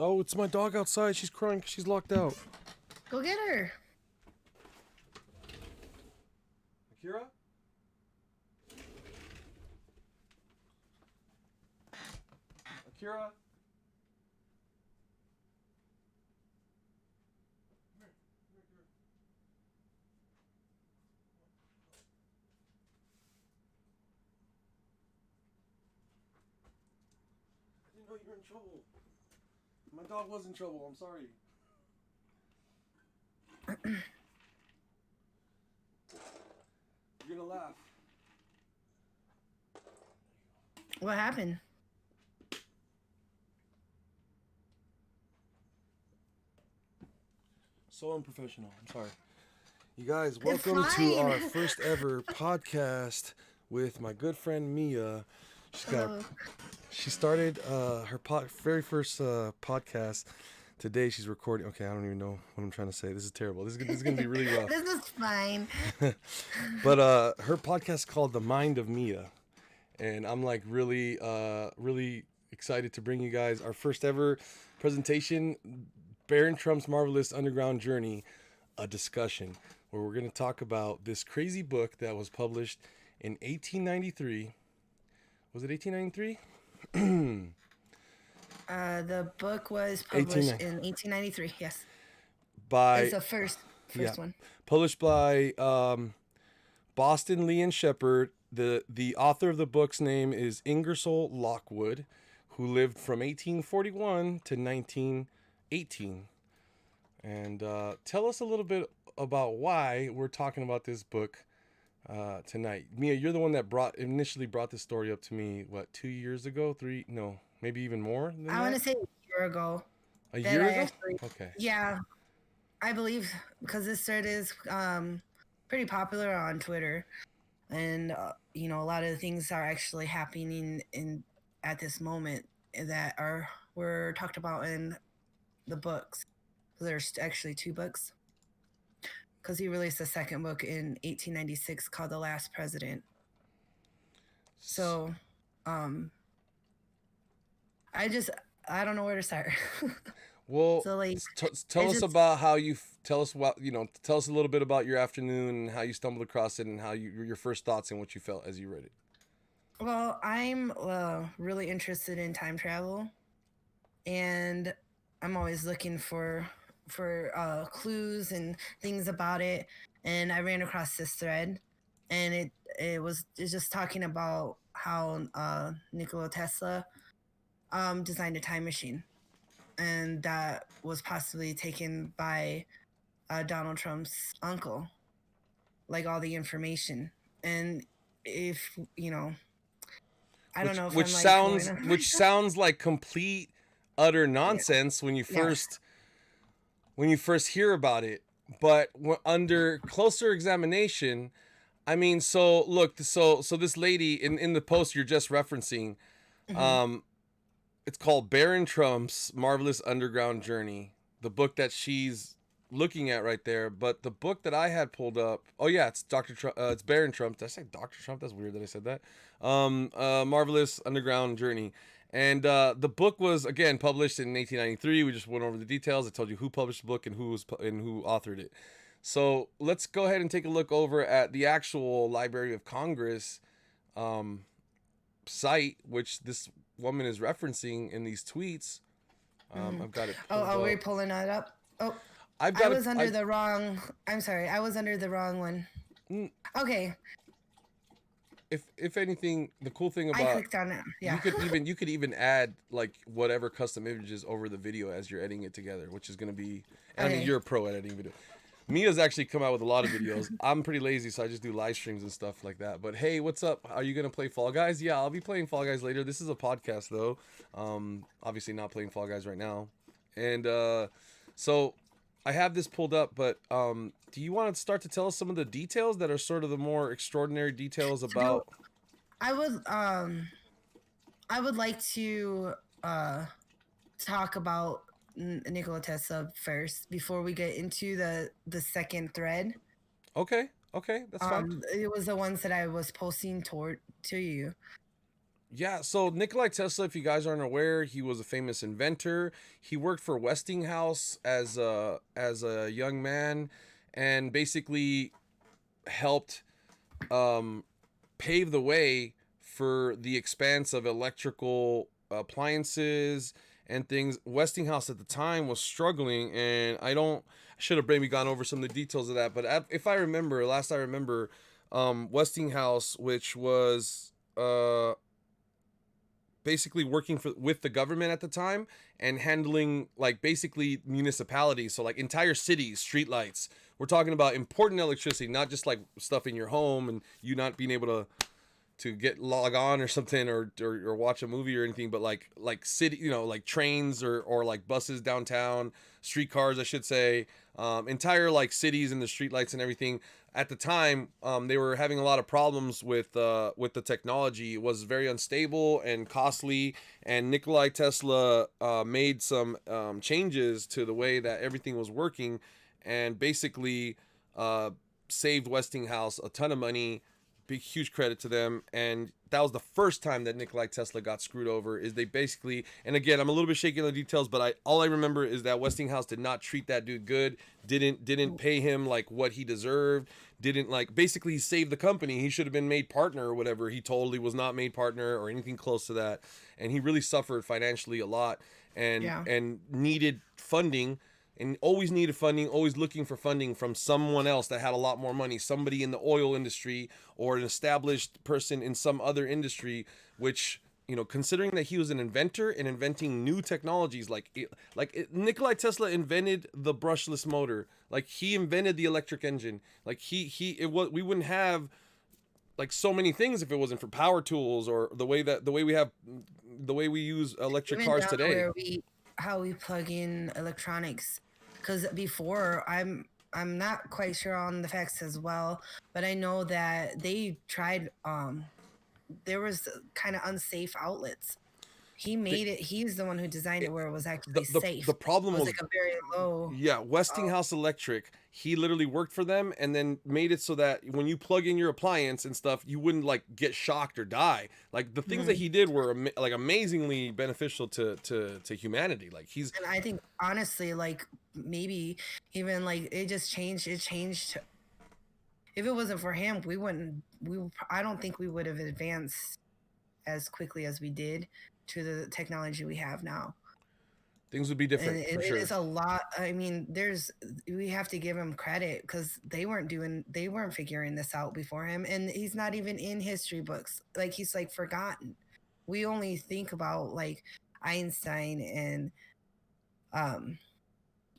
Oh, it's my dog outside. She's crying 'cause she's locked out. Go get her. Akira? Akira? I didn't know you were in trouble. My dog was in trouble. I'm sorry. You're gonna laugh. What happened? So unprofessional. I'm sorry. You guys, It's welcome to fine. our first ever podcast with my good friend Mia. Oh, She started her very first podcast today. She's recording. Okay, I don't even know what I'm trying to say. This is terrible. This is gonna be really rough. this is fine. But her podcast is called The Mind of Mia, and I'm like really excited to bring you guys our first ever presentation, Baron Trump's Marvellous Underground Journey, a discussion where we're going to talk about this crazy book that was published in 1893. Was it 1893? The book was 18 published in 1893. Yes, it's by the first yeah, one. published by Boston Lee and Shepherd. The author of the book's name is Ingersoll Lockwood, who lived from 1841 to 1918. And tell us a little bit about why we're talking about this book tonight. Mia, you're the one that initially brought this story up to me. What, 2 years ago? Three? No, maybe even more than I want that. to say a year ago. A That year I ago? actually, Okay. yeah, I believe because this thread is pretty popular on Twitter, and a lot of the things are actually happening in at this moment that were talked about in the books. There's actually two books because he released a second book in 1896 called The Last President. So, um, I don't know where to start. Well, So like, tell it's us just about how you tell us what tell us a little bit about your afternoon and how you stumbled across it and how your first thoughts and what you felt as you read it. well, I'm really interested in time travel, and I'm always looking for clues and things about it. And I ran across this thread, and it's just talking about how Nikola Tesla designed a time machine, and that was possibly taken by Donald Trump's uncle, like all the information. And if I don't which know if which I'm like blowing sounds up which myself. sounds like complete utter Yeah, nonsense when yeah. you first hear about it, but under closer examination, I mean, so look, so this lady in the post you're just referencing, Hmm. um it's called Baron Trump's Marvelous Underground Journey, the book that she's looking at right there. But the book that I had pulled up, oh yeah, it's Dr. Trump, it's Baron Trump. Did I say Dr. Trump? That's weird that I said that. Marvelous Underground Journey. And the book was again published in 1893. We just went over the details. I told you who published the book and who authored it. So let's go ahead and take a look over at the actual Library of Congress um, site, which this woman is referencing in these tweets. Hmm. I've got it Oh, pulled are we up. pulling that up? Oh, I've I got it. was under the wrong. I'm sorry, I was under the wrong one. Okay, If anything, the cool thing I about clicked on it. you Yeah. could even add like whatever custom images over the video as you're editing it together, which is going to be. And I mean, Okay. you're a pro at editing video. Mia's actually come out with a lot of videos. I'm pretty lazy, so I just do live streams and stuff like that. But hey, what's up? Are you gonna play Fall Guys? Yeah, I'll be playing Fall Guys later. This is a podcast though. Obviously not playing Fall Guys right now. And so I have this pulled up, but do you want to start to tell us some of the details that are sort of the more extraordinary details So about? I would I would like to uh talk about Nikola Tesla first before we get into the second thread. Okay, okay, that's fine. It was the ones that I was posting toward to you. Yeah, so Nikolai Tesla, if you guys aren't aware, he was a famous inventor. He worked for Westinghouse as a young man, and basically helped um, pave the way for the expanse of electrical appliances and things. Westinghouse at the time was struggling, and I should have maybe gone over some of the details of that, but if I remember, last I remember, Westinghouse, which was basically working with the government at the time and handling like basically municipalities, so like entire cities, streetlights. We're talking about important electricity, not just like stuff in your home and you not being able to get log on or something, or watch a movie or anything, but like city, like trains or like buses downtown, streetcars I should say, entire like cities and the streetlights and everything. At the time, they were having a lot of problems with the technology. It was very unstable and costly, and Nikolai Tesla made some changes to the way that everything was working, and basically uh, saved Westinghouse a ton of money. Big huge credit to them. And that was the first time that Nikolai Tesla got screwed over. Is they basically, and again, I'm a little bit shaky on the details, but all I remember is that Westinghouse did not treat that dude good, didn't pay him like what he deserved, didn't like basically save the company. He should have been made partner or whatever. He totally was not made partner or anything close to that, and he really suffered financially a lot, and Yeah. needed funding, and always needed funding, always looking for funding from someone else that had a lot more money, somebody in the oil industry or an established person in some other industry, which, considering that he was an inventor and inventing new technologies, Nikolai Tesla invented the brushless motor, like he invented the electric engine, like we wouldn't have like so many things if it wasn't for power tools or the way we use electric Even cars down to today. where we how we plug in electronics. Because before, I'm not quite sure on the facts as well, but I know that they tried. There was kind of unsafe outlets. He The, made it. He's the one who designed it it, where it was the actually the safe. It problem was was, like a very low. yeah, Oh, Westinghouse Electric. He literally worked for them and then made it so that when you plug in your appliance and stuff, you wouldn't like get shocked or die. Like the things that mhm. he did were like amazingly beneficial to humanity. Like he's And I think honestly, like maybe even like it just changed. It changed. If it wasn't for him, we wouldn't. I don't think we would have advanced as quickly as we did to the technology we have now. things would be And different for it is sure. a lot. I mean, we have to give him credit because they weren't figuring this out before him, and he's not even in history books. Like he's like forgotten. We only think about like Einstein and um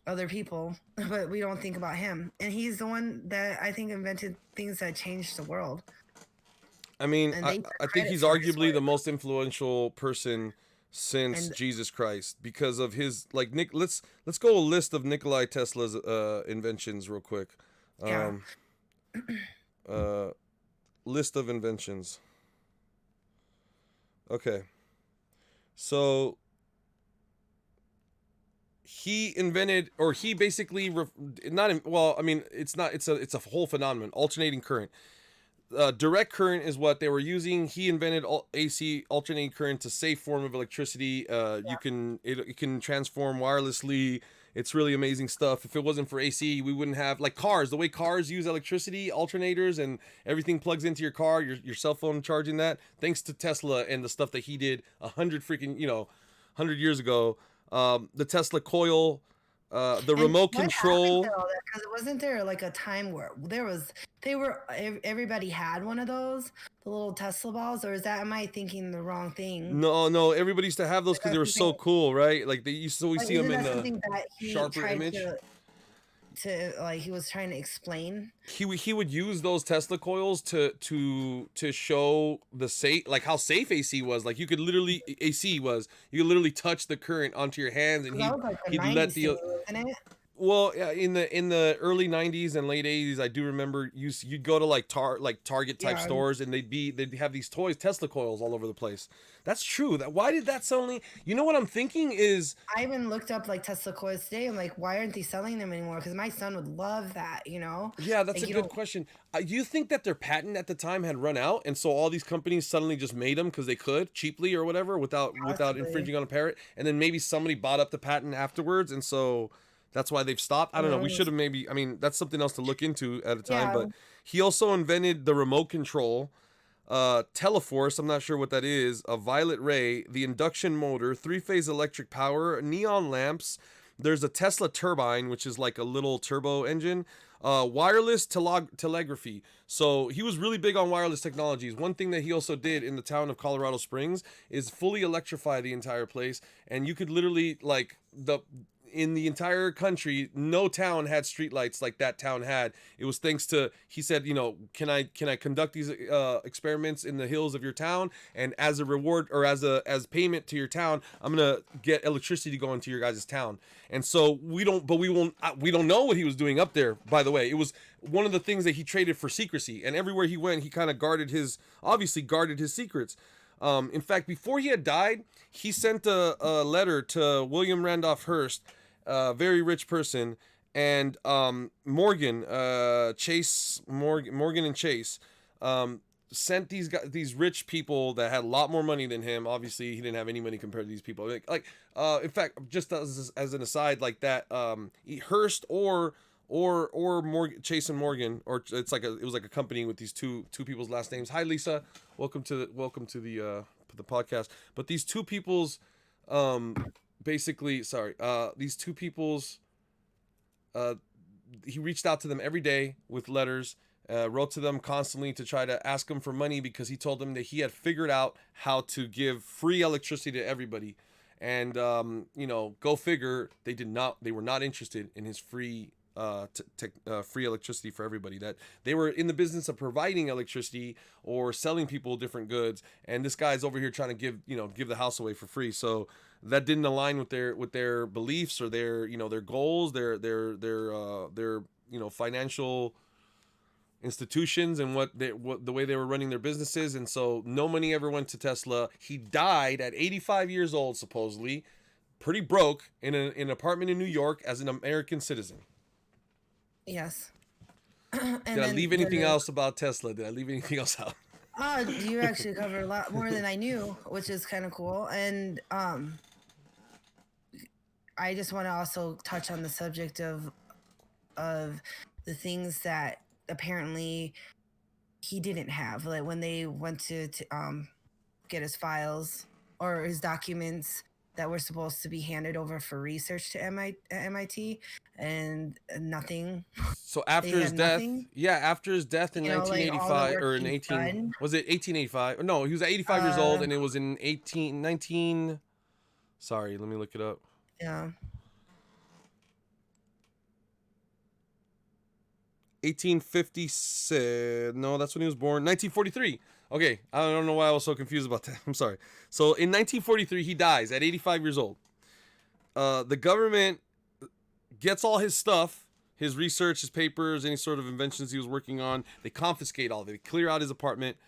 other people, but we don't think about him. And he's the one that I think invented things that changed the world, I mean, and I they get I think credit he's for his arguably the work. most influential person since And Jesus Christ because of his like Nick. Let's go a list of Nikolai Tesla's inventions real quick. yeah, Um, uh, List of inventions. Okay, so he invented, or he basically not in, well, I mean, it's not, it's a whole phenomenon. Alternating current. Direct current is what they were using. He invented AC, alternating current, a safe form of electricity. It can transform wirelessly. It's really amazing stuff. If it wasn't for AC, we wouldn't have like cars. The way cars use electricity, alternators, and everything plugs into your car. Your cell phone charging that. Thanks to Tesla and the stuff that he did 100 years ago. The Tesla coil, the And remote what happened to control. all that? Because it wasn't there like a time where everybody had one of those, the little Tesla balls, or is that am I thinking the wrong thing? No, no, everybody used to have those Is because that they were something? so cool, right? Like they used to always Like, see isn't them in that the something that he sharper tried image. to like he was trying to explain? He would use those Tesla coils to show the safe, like how safe AC was. Like you could literally AC was you could literally touch the current onto your hands, and Because that was like a he'd let '90s thing, the wasn't it? Well, yeah, in the early '90s and late '80s, I do remember you'd go to like Target type Yeah, stores, and they'd have these toys, Tesla coils, all over the place. That's true. That why did that suddenly? You know what I'm thinking is, I even looked up like Tesla coils today. I'm like, why aren't they selling them anymore? Because my son would love that, you know? yeah, that's a Like you good don't question. You think that their patent at the time had run out, and so all these companies suddenly just made them because they could cheaply or whatever without possibly. infringing on a parrot, and then maybe somebody bought up the patent afterwards, and so that's why they've stopped. I Who don't know. We should knows? have maybe. I mean, that's something else to look into at a time. Yeah, But he also invented the remote control, teleforce. I'm not sure what that is. A violet ray, the induction motor, three-phase electric power, neon lamps. There's a Tesla turbine, which is like a little turbo engine. Wireless telegraphy. So he was really big on wireless technologies. One thing that he also did in the town of Colorado Springs is fully electrify the entire place, and you could literally like the in the entire country, no town had streetlights like that town had. It was thanks to, he said, you know, can I conduct these experiments in the hills of your town, and as a reward or as payment to your town, I'm gonna get electricity going to your guys' town. And so we don't know what he was doing up there. By the way, it was one of the things that he traded for secrecy, and everywhere he went, he kind of obviously guarded his secrets. In fact, before he had died, he sent a letter to William Randolph Hearst, a very rich person, and Morgan, Morgan and Chase, sent these rich people that had a lot more money than him. Obviously, he didn't have any money compared to these people. In fact, just as an aside, like that, Hearst or Morgan, Chase and Morgan, or it was like a company with these two people's last names. Hi, Lisa. Welcome to the podcast. But these two people's basically, sorry, these two people's he reached out to them every day with letters, wrote to them constantly to try to ask them for money, because he told them that he had figured out how to give free electricity to everybody. And go figure, they were not interested in his free free electricity for everybody. That they were in the business of providing electricity or selling people different goods, and this guy's over here trying to give the house away for free. So that didn't align with their beliefs or their goals, their financial institutions, and what the way they were running their businesses. And so no money ever went to Tesla. He died at 85 years old, supposedly pretty broke, in an apartment in New York as an American citizen. yes. Did And I leave then anything else about Tesla? Did I leave anything else out? you actually covered a lot more than I knew, which is kind of cool. And I just want to also touch on the subject of the things that apparently he didn't have, like when they went to get his files or his documents that were supposed to be handed over for research to MIT, and nothing. So They after his had death, nothing. yeah, after his death in Like all the 1985, work or in he's 18, done. was it 1885? No, he was 85 years old, Uh, and it was in 19. Sorry, let me look it up. yeah. 1856. No, that's when he was born. 1943. Okay, I don't know why I was so confused about that. I'm sorry. So in 1943, he dies at 85 years old. The government gets all his stuff, his research, his papers, any sort of inventions he was working on. They confiscate all of it. They clear out his apartment,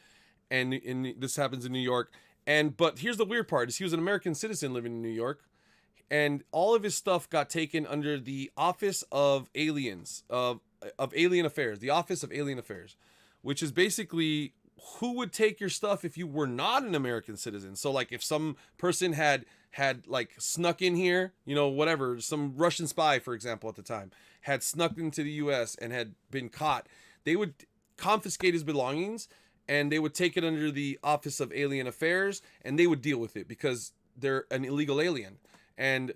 and this happens in New York. But here's the weird part: is he was an American citizen living in New York, and all of his stuff got taken under the Office of Aliens of Alien Affairs, the Office of Alien Affairs, which is basically who would take your stuff if you were not an American citizen. So like if some person had like snuck in here, whatever, some Russian spy, for example, at the time had snuck into the US and had been caught, they would confiscate his belongings, and they would take it under the Office of Alien Affairs, and they would deal with it because they're an illegal alien. And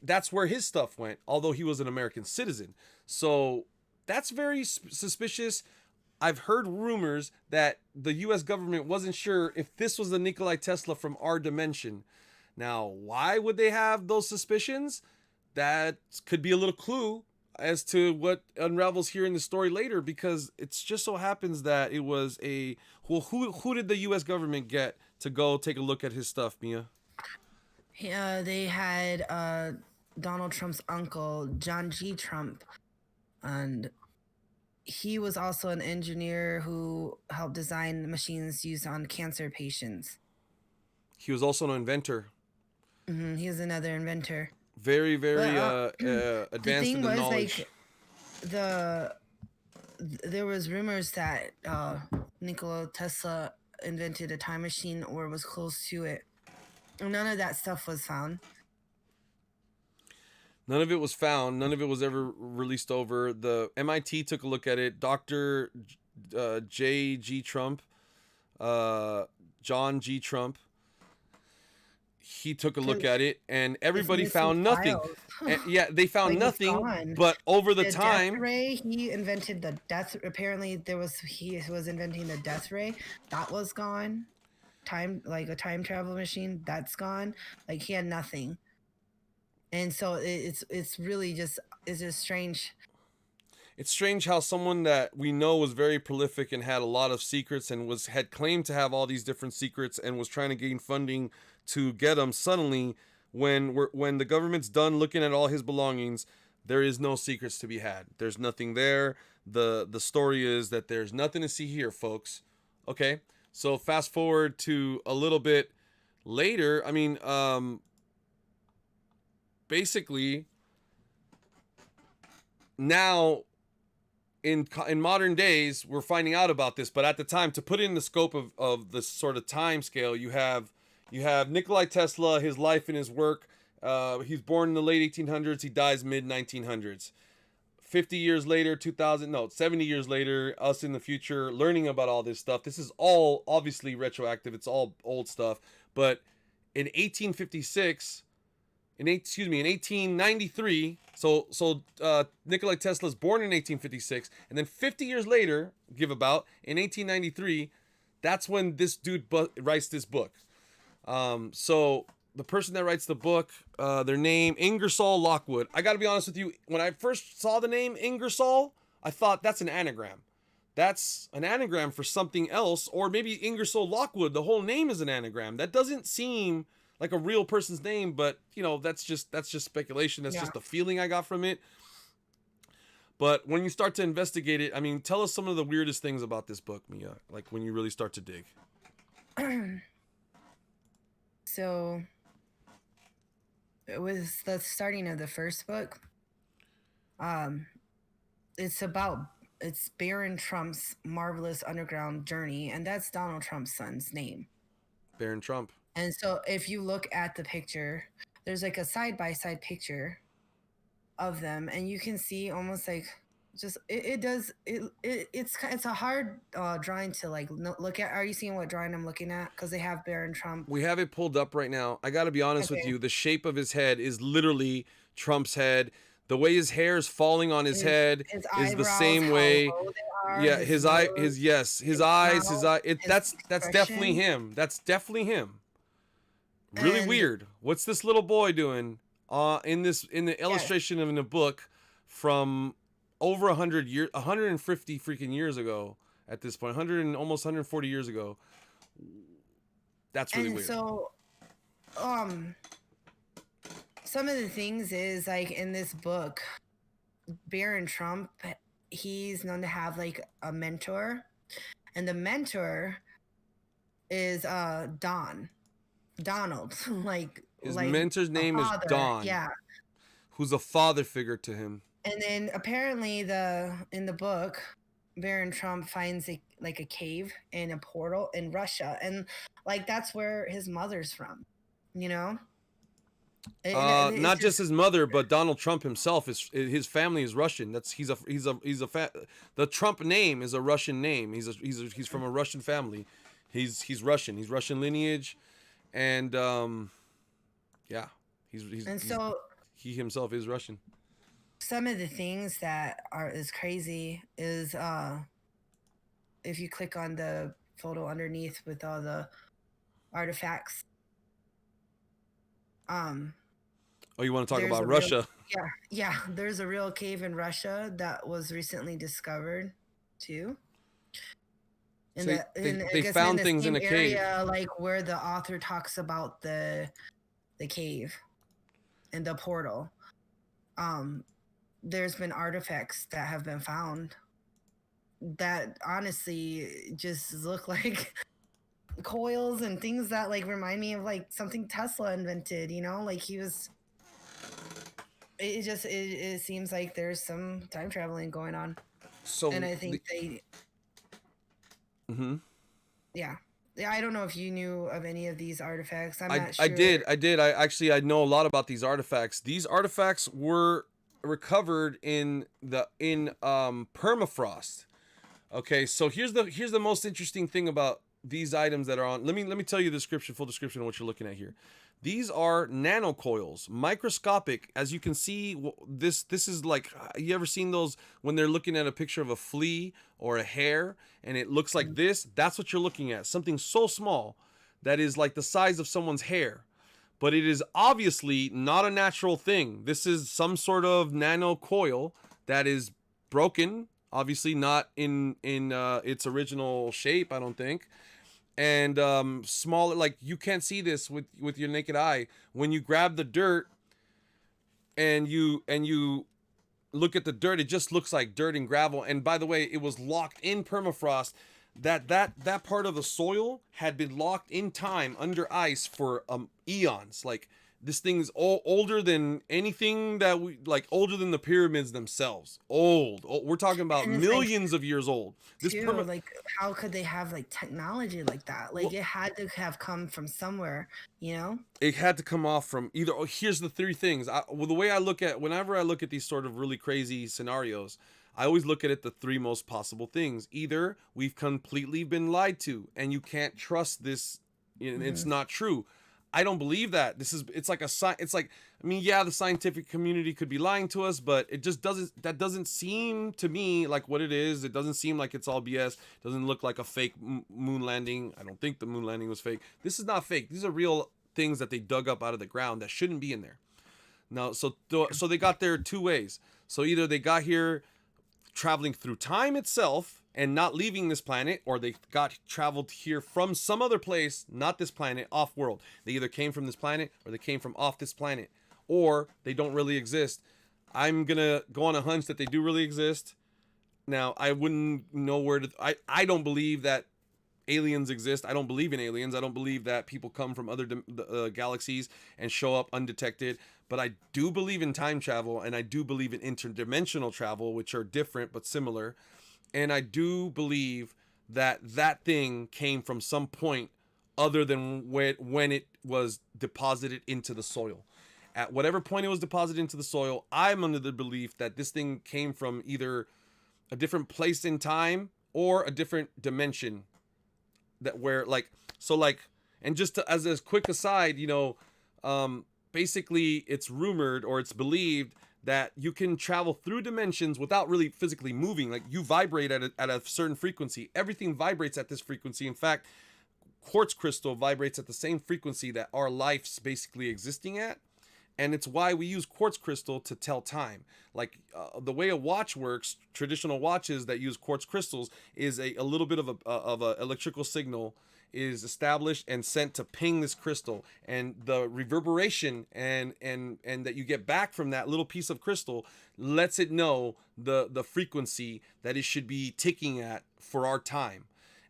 that's where his stuff went, although he was an American citizen. So that's very suspicious. I've heard rumors that the US government wasn't sure if this was the Nikolai Tesla from our dimension. Now, why would they have those suspicions? That could be a little clue as to what unravels here in the story later, because it's just so happens that it was who did the US government get to go take a look at his stuff, Mia? Yeah, they had Donald Trump's uncle, John G. Trump, and he was also an engineer who helped design machines used on cancer patients. He was also an inventor. He was another inventor. Very, But very the advanced in thing the was, knowledge. like, the there was rumors that Nikola Tesla invented a time machine or was close to it. None of that stuff was found. None of it was found. None of it was ever released over. The MIT took a look at it. Dr. J.G. Trump, John G. Trump, he took a look at it, and It's everybody missing found nothing. files. And yeah, they found Like, it's nothing, gone. but over the The death time, ray, he invented the death. Apparently, he was inventing the death ray. That was gone. Like a time travel machine, that's gone. Like, he had nothing. And so it's really just strange. it's strange how someone that we know was very prolific and had a lot of secrets and had claimed to have all these different secrets and was trying to gain funding to get them, suddenly when the government's done looking at all his belongings, there is no secrets to be had. There's nothing there. The story is that there's nothing to see here, folks. Okay? So fast forward to a little bit later. I mean, basically now in modern days we're finding out about this, but at the time, to put in the scope of this sort of time scale, you have Nikolai Tesla, his life and his work. He's born in the late 1800s, he dies mid 1900s. 50 years later, 2000, no, 70 years later, us in the future learning about all this stuff. This is all obviously retroactive, it's all old stuff. But in 1856, in 1893, Nikola Tesla's born in 1856, and then 50 years later, give about, in 1893, that's when this dude writes this book. So the person that writes the book, their name, Ingersoll Lockwood. I gotta be honest with you, when I first saw the name Ingersoll, I thought that's an anagram. That's an anagram for something else, or maybe Ingersoll Lockwood, the whole name is an anagram. That doesn't seem like a real person's name, but that's just speculation. That's just the feeling I got from it. But when you start to investigate it, I mean, tell us some of the weirdest things about this book, Mia, like when you really start to dig. So it was the starting of the first book. It's Baron Trump's Marvellous Underground Journey, and that's Donald Trump's son's name. Baron Trump. And so if you look at the picture, there's like a side-by-side picture of them, and you can see almost like just it's a hard drawing to like look at. Are you seeing what drawing I'm looking at? Because they have Baron Trump. We have it pulled up right now. I gotta be honest with you. The shape of his head is literally Trump's head. The way his hair is falling on his head is the same way. Yeah, his eyes. That's definitely him. That's definitely him. Really weird. What's this little boy doing? In the illustration of in a book from over 100 years, 150 freaking years ago. At this point, almost 140 years ago. That's really weird. So, some of the things is like in this book, Baron Trump, he's known to have like a mentor, and the mentor is Donald. like his like mentor's name is Don. Yeah. Who's a father figure to him. And then apparently in the book, Baron Trump finds a cave and a portal in Russia, and like that's where his mother's from, Not just his mother, but Donald Trump himself his family is Russian. The Trump name is a Russian name. He's from a Russian family. He's Russian. He's Russian lineage, and yeah, he himself is Russian. Some of the things that is crazy is if you click on the photo underneath with all the artifacts. Oh, you want to talk about Russia? Yeah. There's a real cave in Russia that was recently discovered too. They found things in a cave, like where the author talks about the cave and the portal. um, there's been artifacts that have been found that honestly just look like coils and things that like remind me of like something Tesla invented, you know? Like he was it seems like there's some time traveling going on. And So I think they mhm. yeah. Yeah, I don't know if you knew of any of these artifacts. I'm I not I sure. did I did I actually I know a lot about these artifacts. These artifacts were recovered in permafrost. Okay, so here's the most interesting thing about these items that are on. Let me tell you the description, full description of what you're looking at here. These are nanocoils, microscopic. As you can see, this is like, you ever seen those when they're looking at a picture of a flea or a hair and it looks like this? That's what you're looking at. Something so small that is like the size of someone's hair. But it is obviously not a natural thing. This is some sort of nanocoil that is broken, obviously not in its original shape, I don't think. And smaller, like you can't see this with your naked eye. When you grab the dirt and you look at the dirt, it just looks like dirt and gravel. And by the way, it was locked in permafrost. That part of the soil had been locked in time under ice for eons. Like this thing's older than anything that we like, older than the pyramids themselves. Old. We're talking about And it's like millions of years old. This too, like how could they have like technology like that? Like well, it had to have come from somewhere, you know? it had to come off from either. Oh, here's the three things. Well, the way I look at, whenever I look at these sort of really crazy scenarios, I always look at it the three most possible things. Either we've completely been lied to and you can't trust this, it's Hmm. not true. I don't believe that. It's like it's like, I mean, yeah, the scientific community could be lying to us, but it just that doesn't seem to me like what it is. It doesn't seem like it's all BS. It doesn't look like a fake moon landing. I don't think the moon landing was fake. This is not fake. These are real things that they dug up out of the ground that shouldn't be in there. Now, so they got there two ways. So either they got here traveling through time itself and not leaving this planet, or they got traveled here from some other place, not this planet, off world. They either came from this planet or they came from off this planet, or they don't really exist. I'm gonna go on a hunch that they do really exist. Now, I wouldn't know where to. I don't believe that aliens exist. I don't believe in aliens. I don't believe that people come from other galaxies and show up undetected. But I do believe in time travel, and I do believe in interdimensional travel, which are different but similar. And I do believe that that thing came from some point other than when it was deposited into the soil. At whatever point it was deposited into the soil, I'm under the belief that this thing came from either a different place in time or a different dimension, that where like, so like, and just to, as a quick aside, basically it's rumored or it's believed that you can travel through dimensions without really physically moving. Like you vibrate at a certain frequency. Everything vibrates at this frequency. In fact, quartz crystal vibrates at the same frequency that our life's basically existing at. And it's why we use quartz crystal to tell time. Like the way a watch works, traditional watches that use quartz crystals is a little bit of a electrical signal is established and sent to ping this crystal, and the reverberation and that you get back from that little piece of crystal lets it know the frequency that it should be ticking at for our time.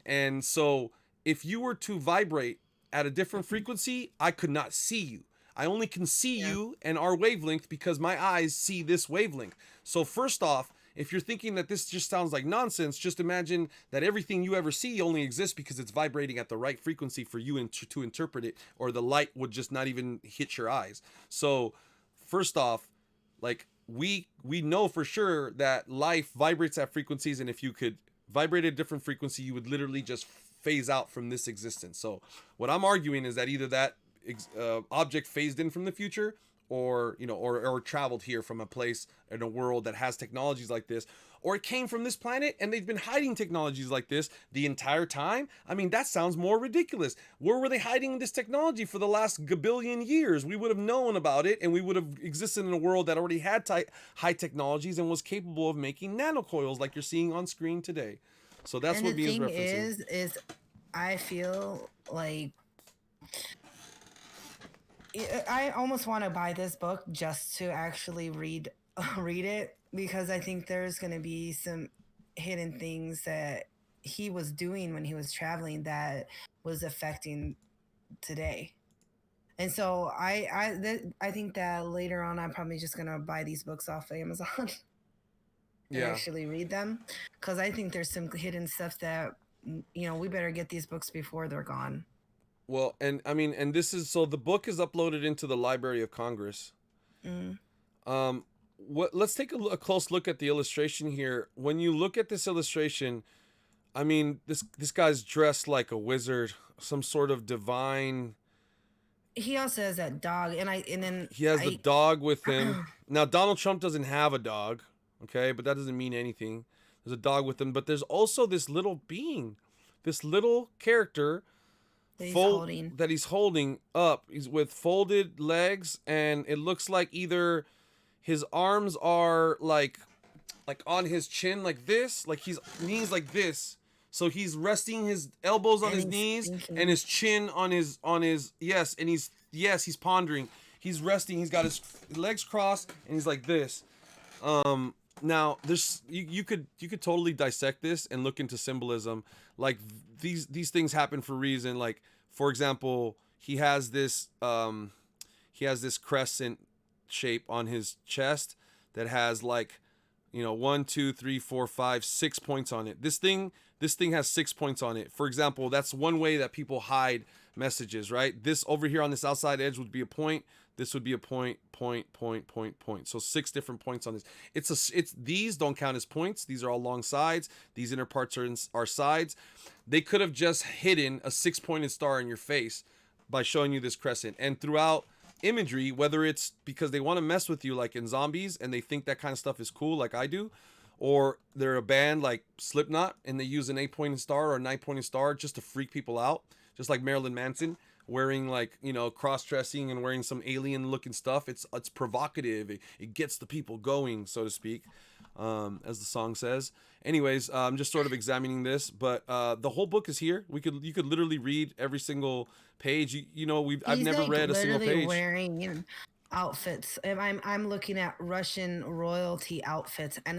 And so if you were to vibrate at a different frequency, I could not see you. I only can see Yeah. you and our wavelength because my eyes see this wavelength. So first off, if you're thinking that this just sounds like nonsense, just imagine that everything you ever see only exists because it's vibrating at the right frequency for you to interpret it, or the light would just not even hit your eyes. So first off, like we know for sure that life vibrates at frequencies, and if you could vibrate at a different frequency, you would literally just phase out from this existence. So what I'm arguing is that either that object phased in from the future, or or traveled here from a place in a world that has technologies like this, or it came from this planet and they've been hiding technologies like this the entire time. I mean, that sounds more ridiculous. Where were they hiding this technology for the last gabillion years? We would have known about it, and we would have existed in a world that already had high technologies and was capable of making nanocoils like you're seeing on screen today. So that's And what the me is thing referencing. is I feel like I almost want to buy this book just to actually read read it because I think there's going to be some hidden things that he was doing when he was traveling that was affecting today. And so I think that later on I'm probably just gonna buy these books off Amazon and Yeah. actually read them because I think there's some hidden stuff that we better get these books before they're gone. Well, and I mean, and this is so the book is uploaded into the Library of Congress. Mm. Um, what? Let's take a close look at the illustration here. When you look at this illustration, I mean, this guy's dressed like a wizard, some sort of divine. He also has that dog, and then He has the I dog with him. Now, Donald Trump doesn't have a dog, okay, but that doesn't mean anything. There's a dog with him, but there's also this little being, this little character that he's holding up. He's with folded legs, and it looks like either his arms are like on his chin like this, like he's knees like this. So he's resting his elbows on his knees and his chin on his yes, and he's pondering. He's resting. He's got his legs crossed and he's like this. Now there's you could totally dissect this and look into symbolism. Like these things happen for a reason. Like for example, he has this crescent shape on his chest that has like 1, 2, 3, 4, 5, 6 points on it. This thing has 6 points on it. For example, that's one way that people hide messages, right? This over here on this outside edge would be a point. This would be a point. So 6 different points on this. It's these don't count as points. These are all long sides. These inner parts are sides. They could have just hidden a 6-pointed star in your face by showing you this crescent. And throughout imagery, whether it's because they want to mess with you like in Zombies and they think that kind of stuff is cool like I do, or they're a band like Slipknot and they use an 8-pointed star or a 9-pointed star just to freak people out, just like Marilyn Manson wearing like cross-dressing and wearing some alien looking stuff. It's provocative. It gets the people going, so to speak, as the song says. Anyways, I'm just sort of examining this, but the whole book is here. You could literally read every single page. I've never read a single page. Wearing outfits. I'm looking at Russian royalty outfits, and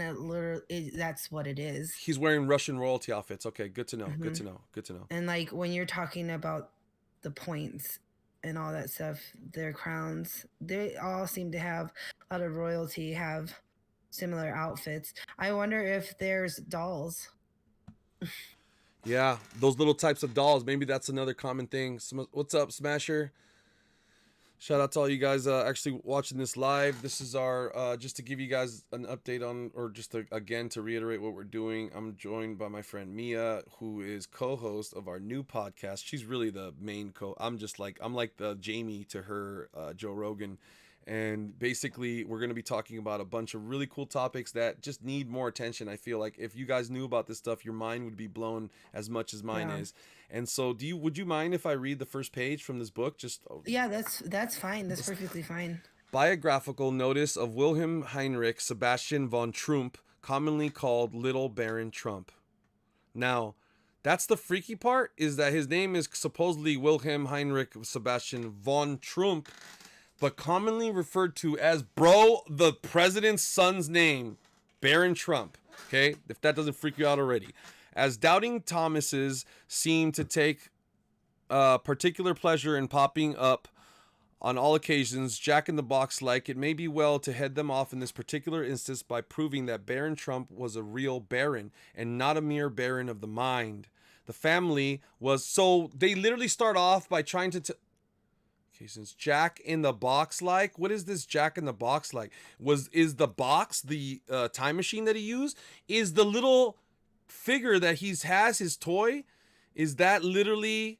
that's what it is. He's wearing Russian royalty outfits. Okay, good to know. Mm-hmm. Good to know. And like when you're talking about the points and all that stuff, their crowns, they all seem to have a lot of royalty have similar outfits. I wonder if there's dolls. Yeah, those little types of dolls. Maybe that's another common thing. What's up, Smasher? Shout out to all you guys actually watching this live. This is our, just to give you guys an update on, or just again to reiterate what we're doing. I'm joined by my friend Mia, who is co-host of our new podcast. She's really the main I'm like the Jamie to her Joe Rogan. And basically, we're going to be talking about a bunch of really cool topics that just need more attention. I feel like if you guys knew about this stuff, your mind would be blown as much as mine is. And so, would you mind if I read the first page from this book? Yeah, that's fine. That's perfectly fine. Biographical notice of Wilhelm Heinrich Sebastian von Trump, commonly called Little Baron Trump. Now, that's the freaky part, is that his name is supposedly Wilhelm Heinrich Sebastian von Trump, but commonly referred to as the president's son's name, Baron Trump. Okay, if that doesn't freak you out already. As doubting Thomases seem to take particular pleasure in popping up on all occasions, Jack in the Box like, it may be well to head them off in this particular instance by proving that Baron Trump was a real baron and not a mere baron of the mind. The family was, so they literally start off by trying to okay, since Jack in the Box like, what is this Jack in the Box like? Is the box the time machine that he used? Is the little figure that has his toy, is that literally,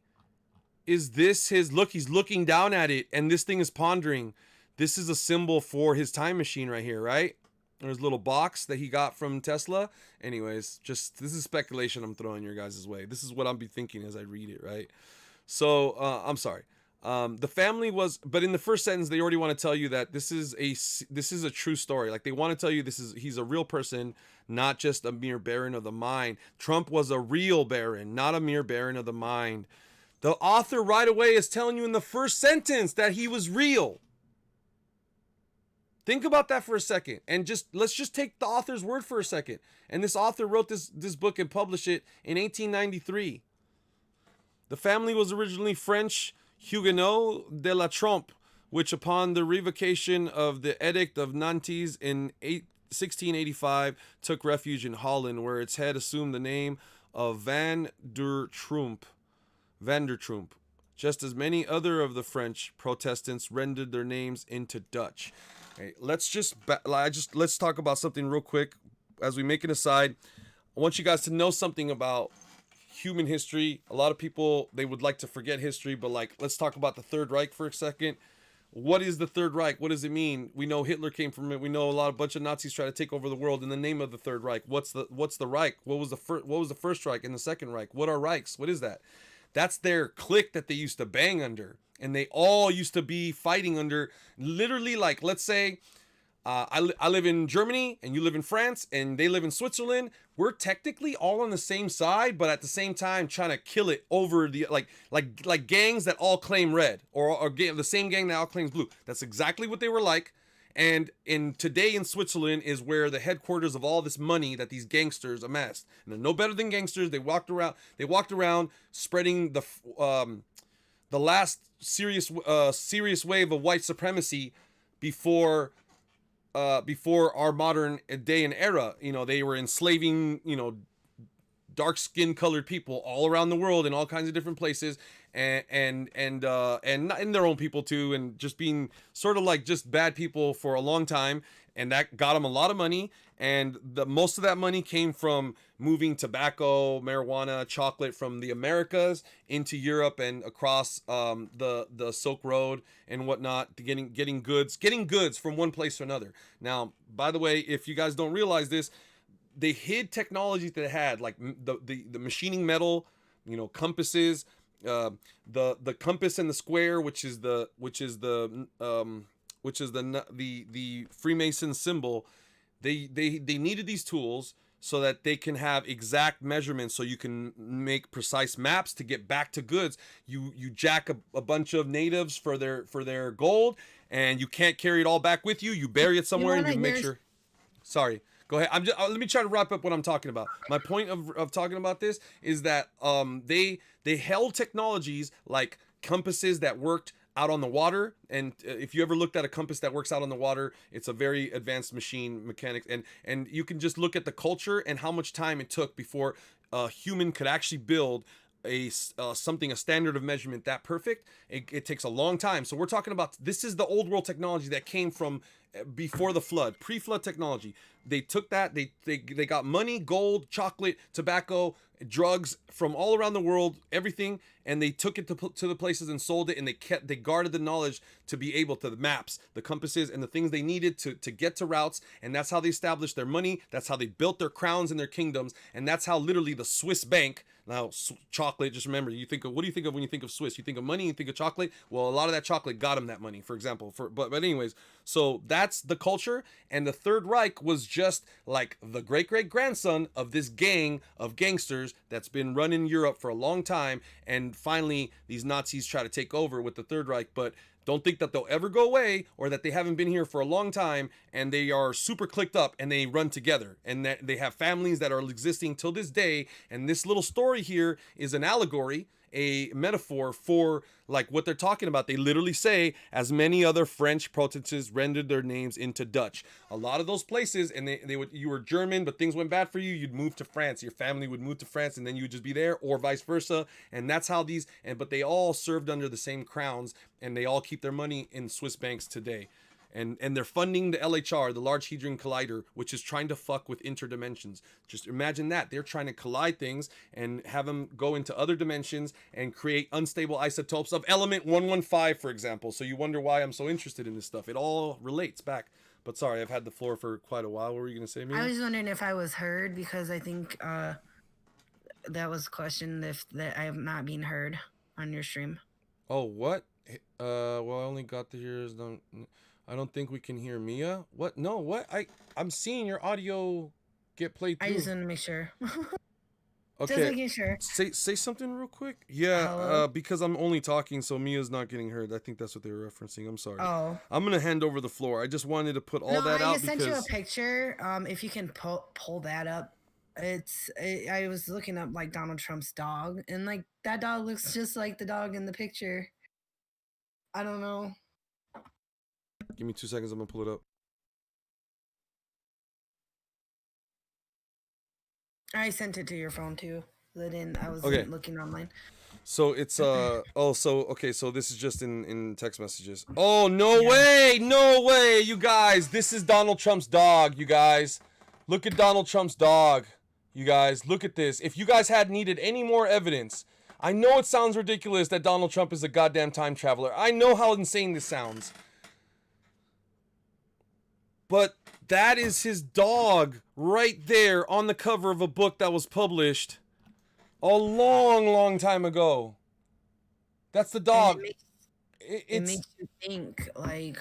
is this his look? He's looking down at it and this thing is pondering. This is a symbol for his time machine right here, right? There's a little box that he got from Tesla. Anyways, this is speculation I'm throwing your guys' way. This is what I'll be thinking as I read it, right? So I'm sorry. The family was, but in the first sentence, they already want to tell you that this is a true story. Like they want to tell you he's a real person, not just a mere baron of the mind. Trump was a real baron, not a mere baron of the mind. The author right away is telling you in the first sentence that he was real. Think about that for a second, and let's just take the author's word for a second. And this author wrote this book and published it in 1893. The family was originally French Huguenot de la Trompe, which, upon the revocation of the Edict of Nantes in 1685, took refuge in Holland, where its head assumed the name of Van der Trump, just as many other of the French Protestants rendered their names into Dutch. Okay, let's talk about something real quick as we make an aside. I want you guys to know something about human history. A lot of people, they would like to forget history, but like, let's talk about the Third Reich for a second. What is the Third Reich? What does it mean? We know Hitler came from it. We know a bunch of Nazis try to take over the world in the name of the Third Reich. What's the Reich? What was the first Reich and the Second Reich? What are Reichs? What is that? That's their clique that they used to bang under, and they all used to be fighting under. Literally, like, let's say I live in Germany and you live in France and they live in Switzerland. We're technically all on the same side, but at the same time trying to kill it over the like gangs that all claim red, or the same gang that all claims blue. That's exactly what they were like. And today in Switzerland is where the headquarters of all this money that these gangsters amassed. And they're no better than gangsters. They walked around spreading the last serious wave of white supremacy before our modern day and era. You know, they were enslaving, dark skin colored people all around the world in all kinds of different places, and not in their own people too, and just being sort of like just bad people for a long time. And that got them a lot of money, and the most of that money came from moving tobacco, marijuana, chocolate from the Americas into Europe and across the Silk Road and whatnot, to getting goods from one place to another. Now, by the way, if you guys don't realize this, they hid technologies that they had, like the machining metal, compasses, the compass and the square, which is the Freemason symbol. They needed these tools so that they can have exact measurements, so you can make precise maps to get back to goods. You jack a bunch of natives for their gold, and you can't carry it all back with you. You bury it somewhere, and you make sure. Sorry, go ahead. Let me try to wrap up what I'm talking about. My point of talking about this is that they held technologies like compasses that worked out on the water. And if you ever looked at a compass that works out on the water, it's a very advanced machine mechanics. And you can just look at the culture and how much time it took before a human could actually build a standard of measurement that perfect. It takes a long time. So we're talking about, this is the old world technology that came from before the flood, pre-flood technology. They took that, they got money, gold, chocolate, tobacco, drugs from all around the world, everything, and they took it to the places and sold it. And they guarded the knowledge to be able to, the maps, the compasses, and the things they needed to get to routes. And that's how they established their money. That's how they built their crowns and their kingdoms. And that's how literally the Swiss bank, now chocolate, just remember, what do you think of when you think of Swiss? You think of money, you think of chocolate. Well, a lot of that chocolate got them that money, for example. But anyways, so that's the culture. And the Third Reich was just like the great grandson of this gang of gangsters that's been running Europe for a long time. And finally, these Nazis try to take over with the Third Reich, but don't think that they'll ever go away, or that they haven't been here for a long time, and they are super clicked up and they run together, and that they have families that are existing till this day. And this little story here is an allegory, a metaphor for like what they're talking about. They literally say, as many other French Protestants rendered their names into Dutch. A lot of those places, and you were German, but things went bad for you, you'd move to France. Your family would move to France, and then you would just be there, or vice versa. And that's how but they all served under the same crowns, and they all keep their money in Swiss banks today. And they're funding the LHR, the Large Hadron Collider, which is trying to fuck with interdimensions. Just imagine that. They're trying to collide things and have them go into other dimensions and create unstable isotopes of element 115, for example. So you wonder why I'm so interested in this stuff. It all relates back. But sorry, I've had the floor for quite a while. What were you going to say, Mia? I was wondering if I was heard, because I think that was a question, if that I am not being heard on your stream. Oh, what? Well, I only got to hear is I don't think we can hear Mia. What? No, what? I'm seeing your audio get played through. I just want to make sure. Just Okay. making sure. Say something real quick. Yeah, Hello. because I'm only talking, so Mia's not getting heard. I think that's what they were referencing. I'm sorry. Oh I'm gonna hand over the floor. I just wanted to put all no, that I out just sent you a because picture. If you can pull that up, I was looking up like Donald Trump's dog, and like that dog looks just like the dog in the picture. I don't know. give me 2 seconds. I'm gonna pull it up. I sent it to your phone too. I Okay. wasn't looking online. So it's okay, so this is just in text messages. Oh, no Yeah. way. No way, you guys. This is Donald Trump's dog, you guys. Look at Donald Trump's dog. You guys, look at this. If you guys had needed any more evidence, I know it sounds ridiculous that Donald Trump is a goddamn time traveler. I know how insane this sounds. But that is his dog right there on the cover of a book that was published a long, long time ago. That's the And dog. it It's makes you think like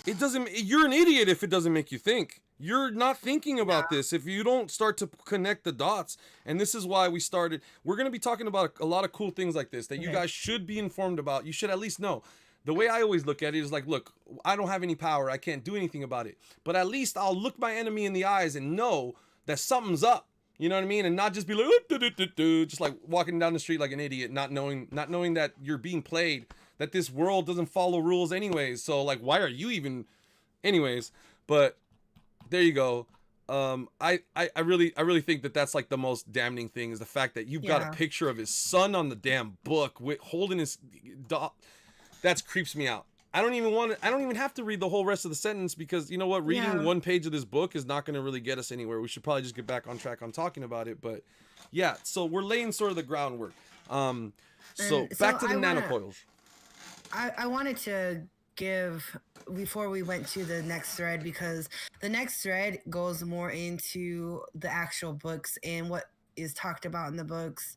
it doesn't. You're an idiot if it doesn't make you think. You're not thinking about this if you don't start to connect the dots. And this is why we started. We're going to be talking about a lot of cool things like this that you okay. guys should be informed about. You should at least know. The way I always look at it is like, look, I don't have any power. I can't do anything about it. But at least I'll look my enemy in the eyes and know that something's up. You know what I mean? And not just be like, just like walking down the street like an idiot, not knowing that you're being played, that this world doesn't follow rules anyways. So like, why are you even, anyways? But there you go. I really think that that's like the most damning thing is the fact that you've got a Yeah. picture of his son on the damn book holding his dog. That creeps me out. I don't even have to read the whole rest of the sentence because you know what? Reading Yeah. one page of this book is not going to really get us anywhere. We should probably just get back on track on talking about it. But yeah, so we're laying sort of the groundwork. So And back to so the I wanna- nanocoils. I wanted to give before we went to the next thread because the next thread goes more into the actual books and what is talked about in the books.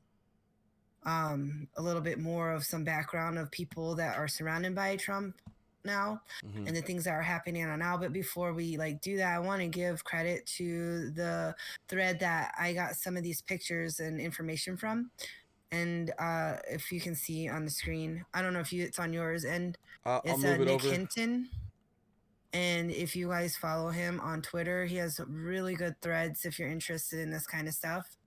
A little bit more of some background of people that are surrounded by Trump now Mhm. and the things that are happening on now. But before we like do that, I want to give credit to the thread that I got some of these pictures and information from. And if you can see on the screen, I don't know if it's on yours, and I'll it's move it Nick over. Hinton. And if you guys follow him on Twitter, he has really good threads if you're interested in this kind of stuff.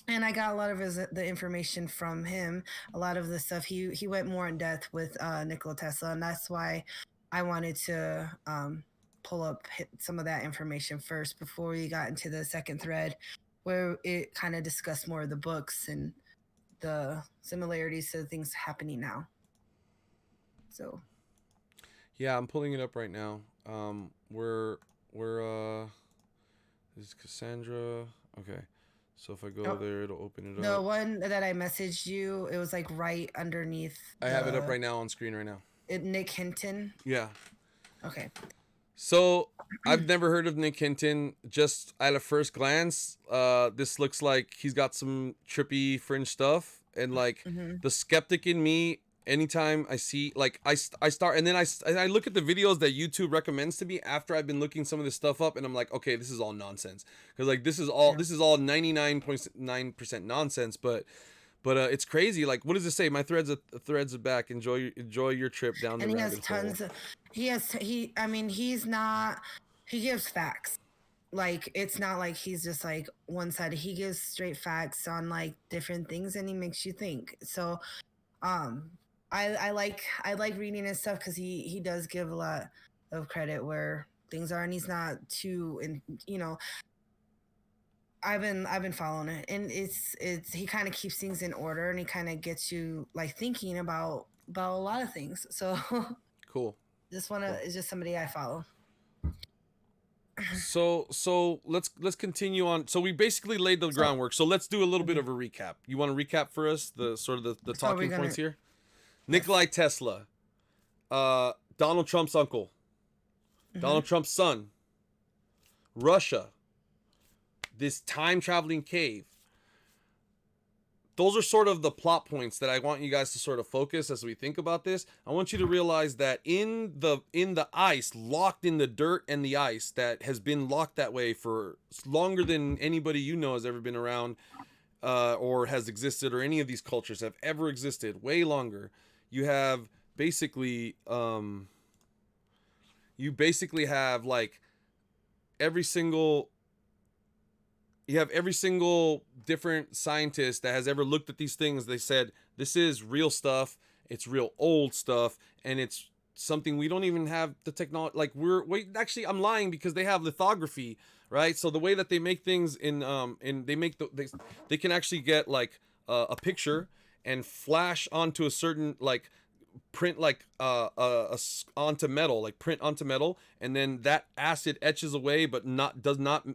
And I got a lot of the information from him. A lot of the stuff he went more in depth with Nikola Tesla, and that's why I wanted to pull up some of that information first before we got into the second thread, where it kind of discussed more of the books and the similarities to the things happening now. So Yeah, I'm pulling it up right now. We're this is Cassandra. Okay. So if I go there, it'll open it the up. one that I messaged you, it was like right underneath. I have it up right now on screen right now. Nick Hinton. Yeah. Okay. So I've never heard of Nick Hinton. Just at a first glance, this looks like he's got some trippy fringe stuff, and like the skeptic in me, anytime I see like I start and then I look at the videos that YouTube recommends to me after I've been looking some of this stuff up, and I'm like, okay, this is all nonsense because like this is all 99.9% nonsense, but it's crazy. Like, what does it say? My threads are back. Enjoy your trip down the And he rabbit has tons hole. of I mean, he gives facts. Like it's not like he's just like one sided. He gives straight facts on like different things and he makes you think. So I like reading his stuff because he does give a lot of credit where things are, and he's not too, and I've been following it, and it's he kind of keeps things in order, and he kind of gets you like thinking about a lot of things. So Cool. this one is just somebody I follow. So let's continue on. So we basically laid the groundwork. So let's do a little bit of a recap. You want to recap for us the sort of the talking points here? Nikolai Tesla, Donald Trump's uncle, Donald Trump's son, Russia, this time traveling cave, those are sort of the plot points that I want you guys to sort of focus as we think about this. I want you to realize that in the ice, locked in the dirt and the ice, that has been locked that way for longer than anybody you know has ever been around, or has existed, or any of these cultures have ever existed, way longer. You have basically you basically have like every single you have every single different scientist that has ever looked at these things. They said this is real stuff, it's real old stuff, and it's something we don't even have the technology. Like, actually, I'm lying, because they have lithography, right? So the way that they make things in they make they can actually get like a picture and flash onto a certain, like, print, like onto metal, like print onto metal, and then that acid etches away, but not does not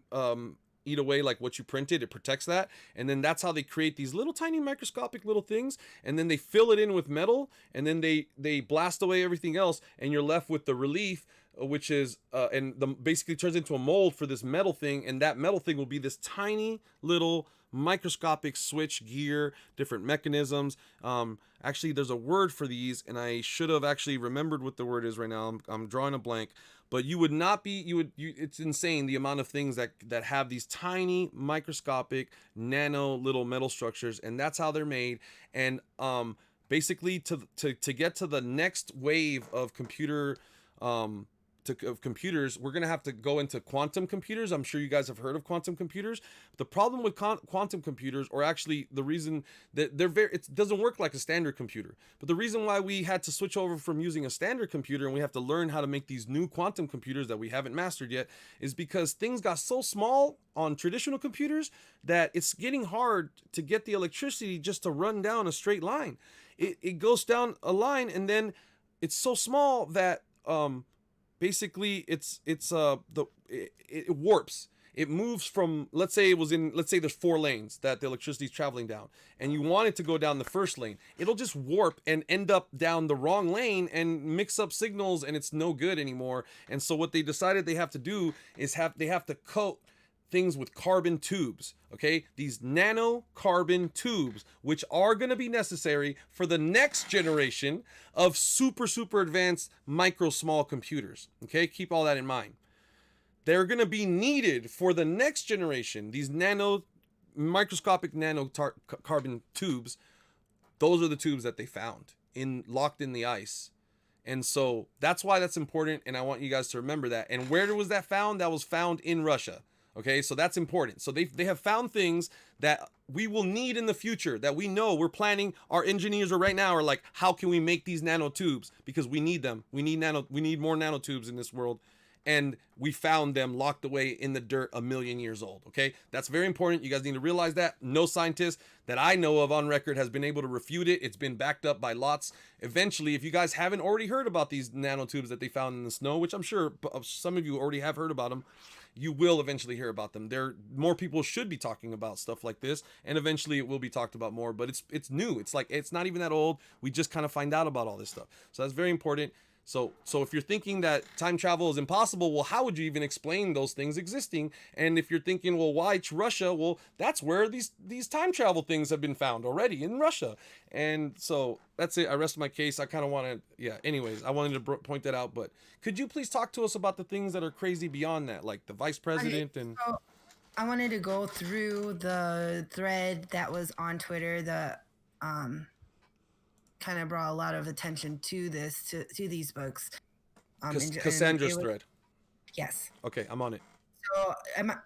eat away like what you printed. It protects that, and then that's how they create these little tiny microscopic little things, and then they fill it in with metal, and then they blast away everything else, and you're left with the relief, which is and the basically turns into a mold for this metal thing, and that metal thing will be this tiny little microscopic switch gear, different mechanisms. Actually, there's a word for these, and I should have actually remembered what the word is right now. I'm drawing a blank. But you would not be, it's insane the amount of things that have these tiny microscopic nano little metal structures, and that's how they're made. And basically to get to the next wave of computers, we're going to have to go into quantum computers. I'm sure you guys have heard of quantum computers. The problem with quantum computers, or actually the reason that it doesn't work like a standard computer, but the reason why we had to switch over from using a standard computer and we have to learn how to make these new quantum computers that we haven't mastered yet, is because things got so small on traditional computers that it's getting hard to get the electricity just to run down a straight line. It goes down a line, and then it's so small that basically it warps. It moves from, let's say there's 4 lanes that the electricity is traveling down, and you want it to go down the first lane. It'll just warp and end up down the wrong lane and mix up signals, and it's no good anymore. And so what they decided they have to do is they have to coat things with carbon tubes, okay? These nano carbon tubes, which are going to be necessary for the next generation of super advanced micro small computers, okay? Keep all that in mind. They're going to be needed for the next generation. These microscopic nano carbon tubes, those are the tubes that they found locked in the ice. And so that's why that's important, and I want you guys to remember that. And where was that found? That was found in Russia. Okay, so that's important. So they have found things that we will need in the future, that we know we're planning. Our engineers right now are like, how can we make these nanotubes? Because we need them. We need more nanotubes in this world. And we found them locked away in the dirt 1 million years old. Okay, that's very important. You guys need to realize that. No scientist that I know of on record has been able to refute it. It's been backed up by lots. Eventually, if you guys haven't already heard about these nanotubes that they found in the snow, which I'm sure some of you already have heard about them, you will eventually hear about them. More people should be talking about stuff like this, and eventually it will be talked about more. But it's new. It's like, it's not even that old. We just kind of find out about all this stuff. So that's very important. So if you're thinking that time travel is impossible, well, how would you even explain those things existing? And if you're thinking, well, why Russia? Well, that's where these time travel things have been found already, in Russia. And so that's it. I rest my case. I kind of want to, yeah. Anyways, I wanted to point that out. But could you please talk to us about the things that are crazy beyond that, like the vice president and? So I wanted to go through the thread that was on Twitter. The kind of brought a lot of attention to these books. Cassandra's thread. Yes. Okay, I'm on it. So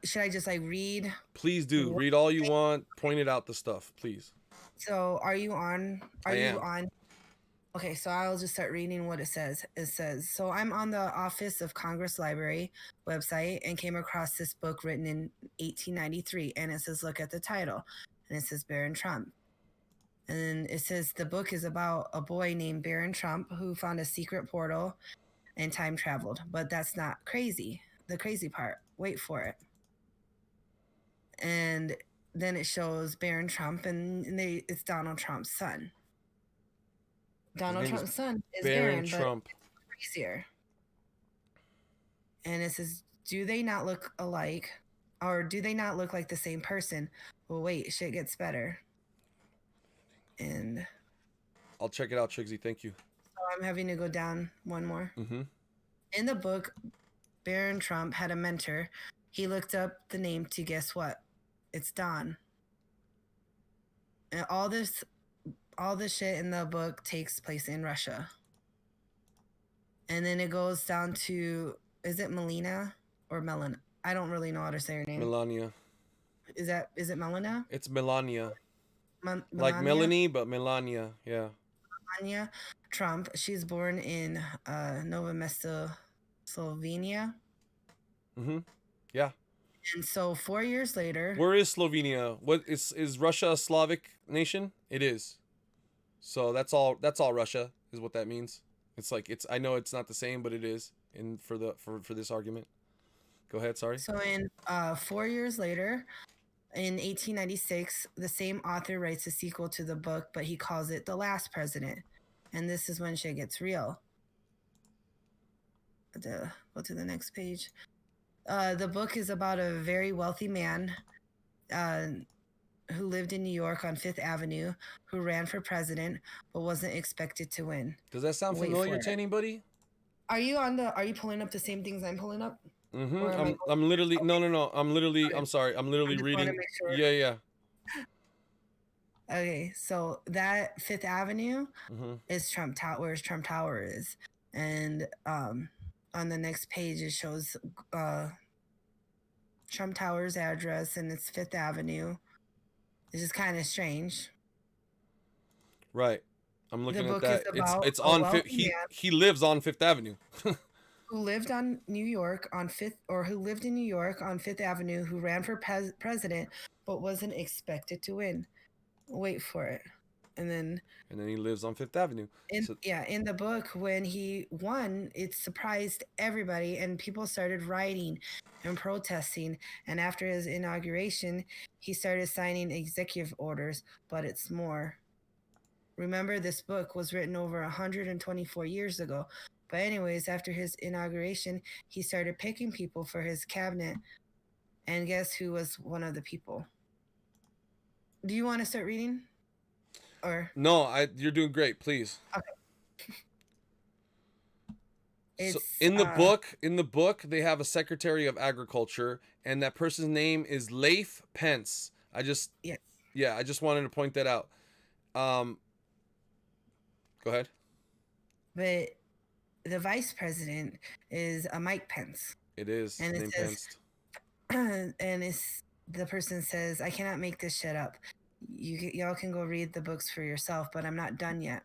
should I just like read? Please do. Read all you want. Point it out the stuff, please. So are you on? I am. On? Okay, so I'll just start reading what it says. It says, so I'm on the Office of Congress Library website and came across this book written in 1893. And it says, look at the title. And it says Baron Trump. And then it says the book is about a boy named Baron Trump who found a secret portal and time traveled. But that's not crazy. The crazy part, wait for it. And then it shows Baron Trump, and it's Donald Trump's son. Donald Trump's son is Baron Trump. But it's crazier. And it says, do they not look alike? Or do they not look like the same person? Well, wait, shit gets better. And I'll check it out, Chigsy. Thank you. so I'm having to go down one more. Mm-hmm. In the book, Baron Trump had a mentor. He looked up the name to guess what? It's Don. And all this shit in the book takes place in Russia. And then it goes down to, is it Melina or Melon? I don't really know how to say her name. Melania. Is it Melina? It's Melania. Like Melania? Melanie, but Melania. Yeah. Melania Trump. She's born in Nova Mesto, Slovenia. Mm-hmm. Yeah. And so 4 years later, Where is Slovenia? What is Russia a Slavic nation? It is. So that's all Russia is what that means. It's like I know it's not the same, but it is for this argument. Go ahead, sorry. so in 4 years later, in 1896, the same author writes a sequel to the book, but he calls it The Last President. And this is when shit gets real. Go to the next page. The book is about a very wealthy man who lived in New York on Fifth Avenue, who ran for president but wasn't expected to win. Does that sound familiar to anybody? Are you pulling up the same things I'm pulling up? Mm-hmm. I'm literally okay. No. I'm literally okay. I'm sorry. I'm literally reading. Sure. Yeah. Okay, so that Fifth Avenue is Trump Tower, where Trump Tower is, and on the next page it shows Trump Tower's address, and it's Fifth Avenue. It's just kind of strange. Right. I'm looking at that. It's on he lives on Fifth Avenue. Who lived on New York on who lived in New York on Fifth Avenue, who ran for president but wasn't expected to win. Wait for it. And then he lives on Fifth Avenue. In the book, when he won, it surprised everybody, and people started rioting and protesting. And after his inauguration, he started signing executive orders, but it's more. Remember, this book was written over 124 years ago. But anyways, after his inauguration, he started picking people for his cabinet. And guess who was one of the people? Do you want to start reading? Or no, you're doing great. Please. Okay. So in the book, they have a Secretary of Agriculture, and that person's name is Leif Pence. I just wanted to point that out. Go ahead. But the vice president is Mike Pence. It is. And it says, Pence. And the person says, I cannot make this shit up. Y'all can go read the books for yourself, but I'm not done yet.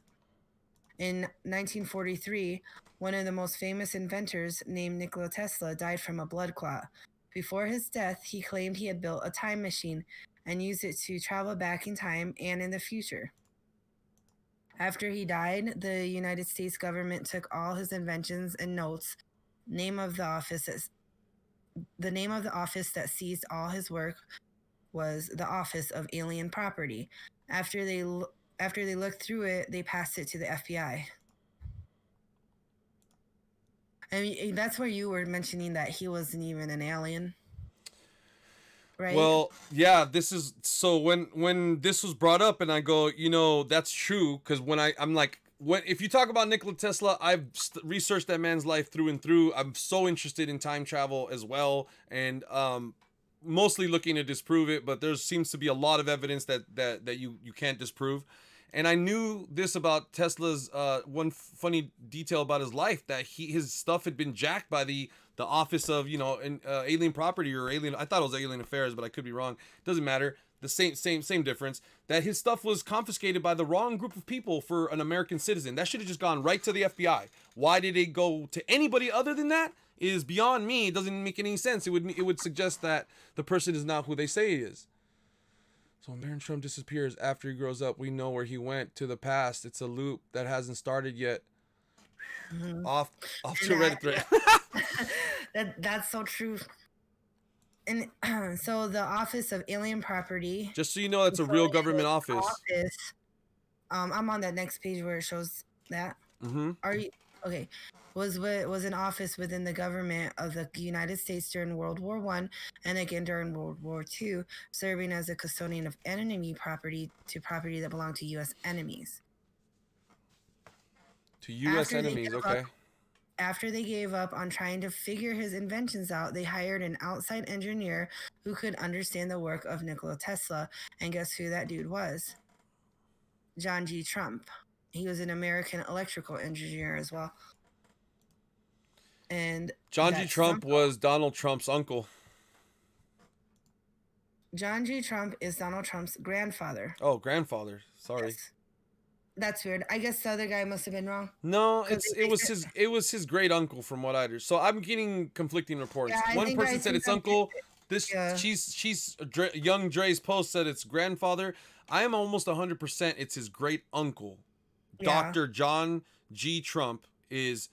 In 1943, one of the most famous inventors named Nikola Tesla died from a blood clot. Before his death, he claimed he had built a time machine and used it to travel back in time and in the future. After he died, the United States government took all his inventions and notes. The name of the office that seized all his work was the Office of Alien Property. After they looked through it, they passed it to the FBI. I mean, that's where you were mentioning that he wasn't even an alien, right? Well, yeah, this is so when this was brought up, and I go, that's true, because when I'm like, if you talk about Nikola Tesla, I've researched that man's life through and through. I'm so interested in time travel as well, and mostly looking to disprove it, but there seems to be a lot of evidence that you can't disprove. And I knew this about Tesla's one funny detail about his life, that his stuff had been jacked by the Office of Alien Property or Alien. I thought it was Alien Affairs, but I could be wrong. Doesn't matter. The same difference. That his stuff was confiscated by the wrong group of people for an American citizen. That should have just gone right to the FBI. Why did it go to anybody other than that? Is beyond me. It doesn't make any sense. It would suggest that the person is not who they say he is. So when Baron Trump disappears after he grows up, we know where he went, to the past. It's a loop that hasn't started yet. Mm-hmm. Off to Reddit thread. That's so true. And so the Office of Alien Property. Just so you know, that's a real government office. I'm on that next page where it shows that. Mm-hmm. Okay, was in office within the government of the United States during World War One and again during World War Two, serving as a custodian of enemy property to property that belonged to U.S. enemies. To U.S. After they enemies. gave up, Okay. after they gave up on trying to figure his inventions out, they hired an outside engineer who could understand the work of Nikola Tesla. And guess who that dude was? John G. Trump. He was an American electrical engineer as well. And John G. that's his Trump uncle. was Donald Trump's uncle. John G. Trump is Donald Trump's grandfather. Oh, grandfather. Sorry. Yes. That's weird. I guess the other guy must have been wrong. No, Because it was his great uncle from what I heard. So I'm getting conflicting reports. yeah, One person said it's uncle. Yeah. Young Dre's post said it's grandfather. I am almost 100% it's his great uncle. Yeah. Dr. John G. Trump is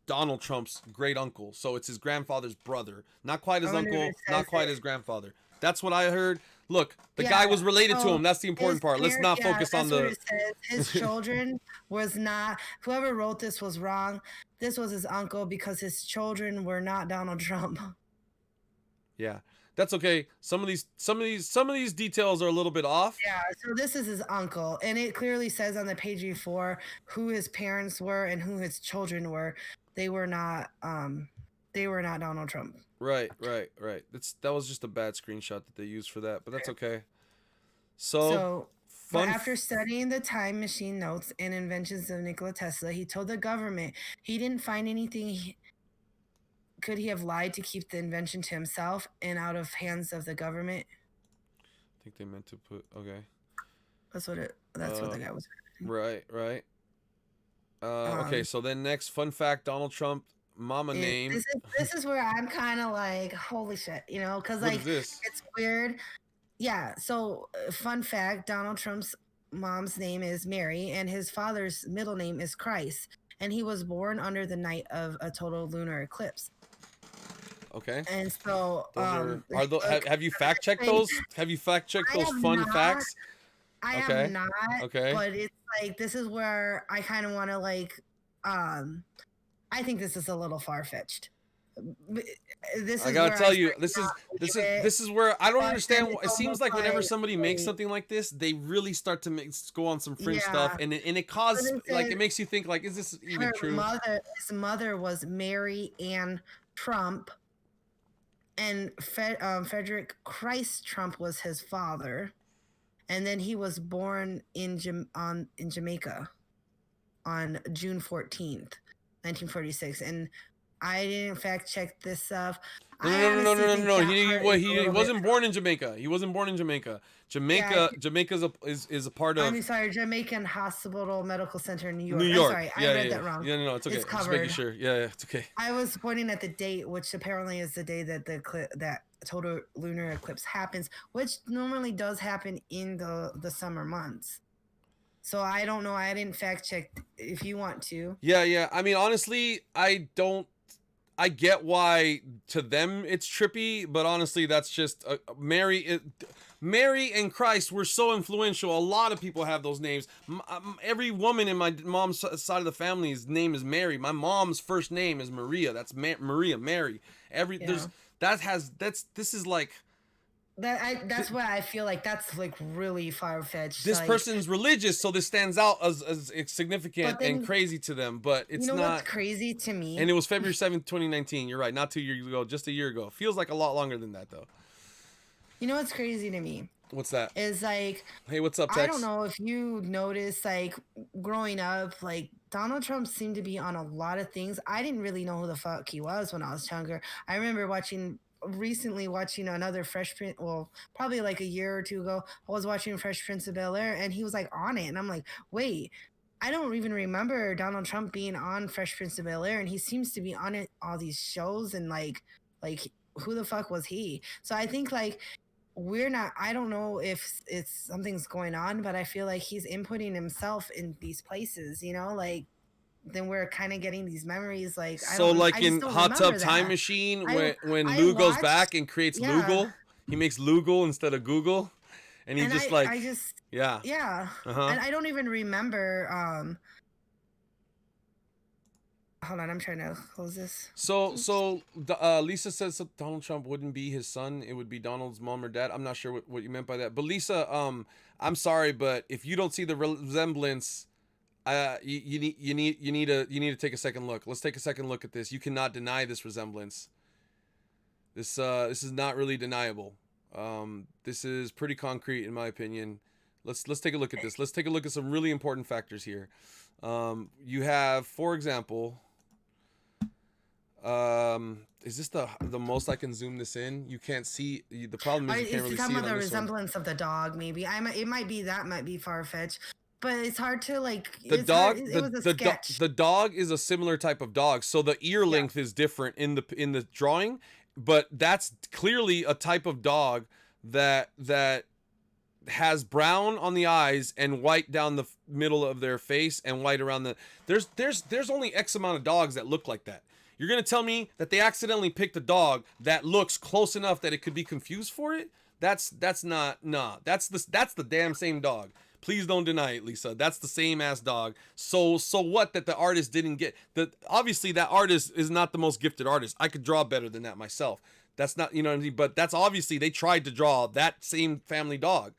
Donald Trump's great uncle. So it's his grandfather's brother. Not quite his I wonder if uncle, it says not quite it. his grandfather. That's what I heard. Look, the Yeah, guy was related to so him. That's the important his part. Let's parent- not yeah, focus on that's what the. it says. His children was not. Whoever wrote this was wrong. This was his uncle because his children were not Donald Trump. Yeah, that's okay. Some of these details are a little bit off. Yeah, so this is his uncle, and it clearly says on the page before who his parents were and who his children were. They were not. They were not Donald Trump. Right. That was just a bad screenshot that they used for that, but that's okay. But after studying the time machine notes and inventions of Nikola Tesla, he told the government he didn't find anything. Could he have lied to keep the invention to himself and out of hands of the government? I think they meant to put okay. That's what the guy was. Right. Okay, so then next fun fact: Donald Trump mama name. This is where I'm kind of like, holy shit, because What like is this? it's weird. Yeah. So fun fact: Donald Trump's mom's name is Mary, and his father's middle name is Christ, and he was born under the night of a total lunar eclipse. Okay. And so, have you fact checked those? Have you fact checked those fun facts? I am not. Okay. But it's like this is where I kind of want to like. I think this is a little far fetched. I gotta tell you, this is where I don't understand. It seems like whenever somebody makes something like this, they really start to go on some fringe stuff, and it causes like it makes you think like, is this even true? His mother was Mary Ann Trump, and Frederick Christ Trump was his father, and then he was born in Jamaica on June 14th, 1946, and I didn't fact check this stuff. No. He wasn't born in Jamaica. He wasn't born in Jamaica. Jamaica is a part of. I'm sorry, Jamaican Hospital Medical Center in New York. New York. I'm sorry, I read that wrong. Yeah, no, it's okay. It's covered. Just making sure. Yeah, it's okay. I was pointing at the date, which apparently is the day that that total lunar eclipse happens, which normally does happen in the summer months. So I don't know. I didn't fact check. If you want to. Yeah. I mean, honestly, I get why to them it's trippy, but honestly, that's just Mary and Christ were so influential. A lot of people have those names. Every woman in my mom's side of the family's name is Mary. My mom's first name is Maria. That's Maria, Mary. This is like. That's why I feel like that's like really far fetched. This person's religious, so this stands out as significant and crazy to them, but it's not. What's crazy to me? And it was February 7th, 2019. You're right, not 2 years ago, just a year ago. Feels like a lot longer than that, though. You know what's crazy to me? What's that? Is like, hey, what's up, Tex? I don't know if you noticed, like, growing up, like, Donald Trump seemed to be on a lot of things. I didn't really know who the fuck he was when I was younger. I remember recently watching another Fresh Prince, well, probably like a year or two ago, I was watching Fresh Prince of Bel-Air, and he was like on it, and I'm like, wait, I don't even remember Donald Trump being on Fresh Prince of Bel-Air, and he seems to be on it all these shows, and like who the fuck was he? So I think like I don't know if it's something's going on, but I feel like he's inputting himself in these places, like then we're kind of getting these memories like in Hot Tub Time Machine when Lou goes back and creates Lugal, he makes Lugal instead of Google, and and and I don't even remember Hold on, I'm trying to close this. Oops. So Lisa says that Donald Trump wouldn't be his son; it would be Donald's mom or dad. I'm not sure what you meant by that, but Lisa, I'm sorry, but if you don't see the resemblance, you need to take a second look. Let's take a second look at this. You cannot deny this resemblance. This is not really deniable. This is pretty concrete in my opinion. Let's take a look at this. Let's take a look at some really important factors here. You have, for example, is this the most I can zoom this in? You can't see. The problem is you can't really see talking it about on the this one. resemblance of the dog, maybe. It might be that might be far fetched, but it's hard to like. The It's hard. dog, It was a sketch. the dog is a similar type of dog. So the ear Yeah. length is different in the drawing, but that's clearly a type of dog that has brown on the eyes and white down the middle of their face and white around the. There's only X amount of dogs that look like that. You're gonna tell me that they accidentally picked a dog that looks close enough that it could be confused for it? That's not, nah. That's the damn same dog. Please don't deny it, Lisa. That's the same ass dog. So what that the artist didn't get? That obviously that artist is not the most gifted artist. I could draw better than that myself. That's not, you know what I mean. But that's obviously they tried to draw that same family dog.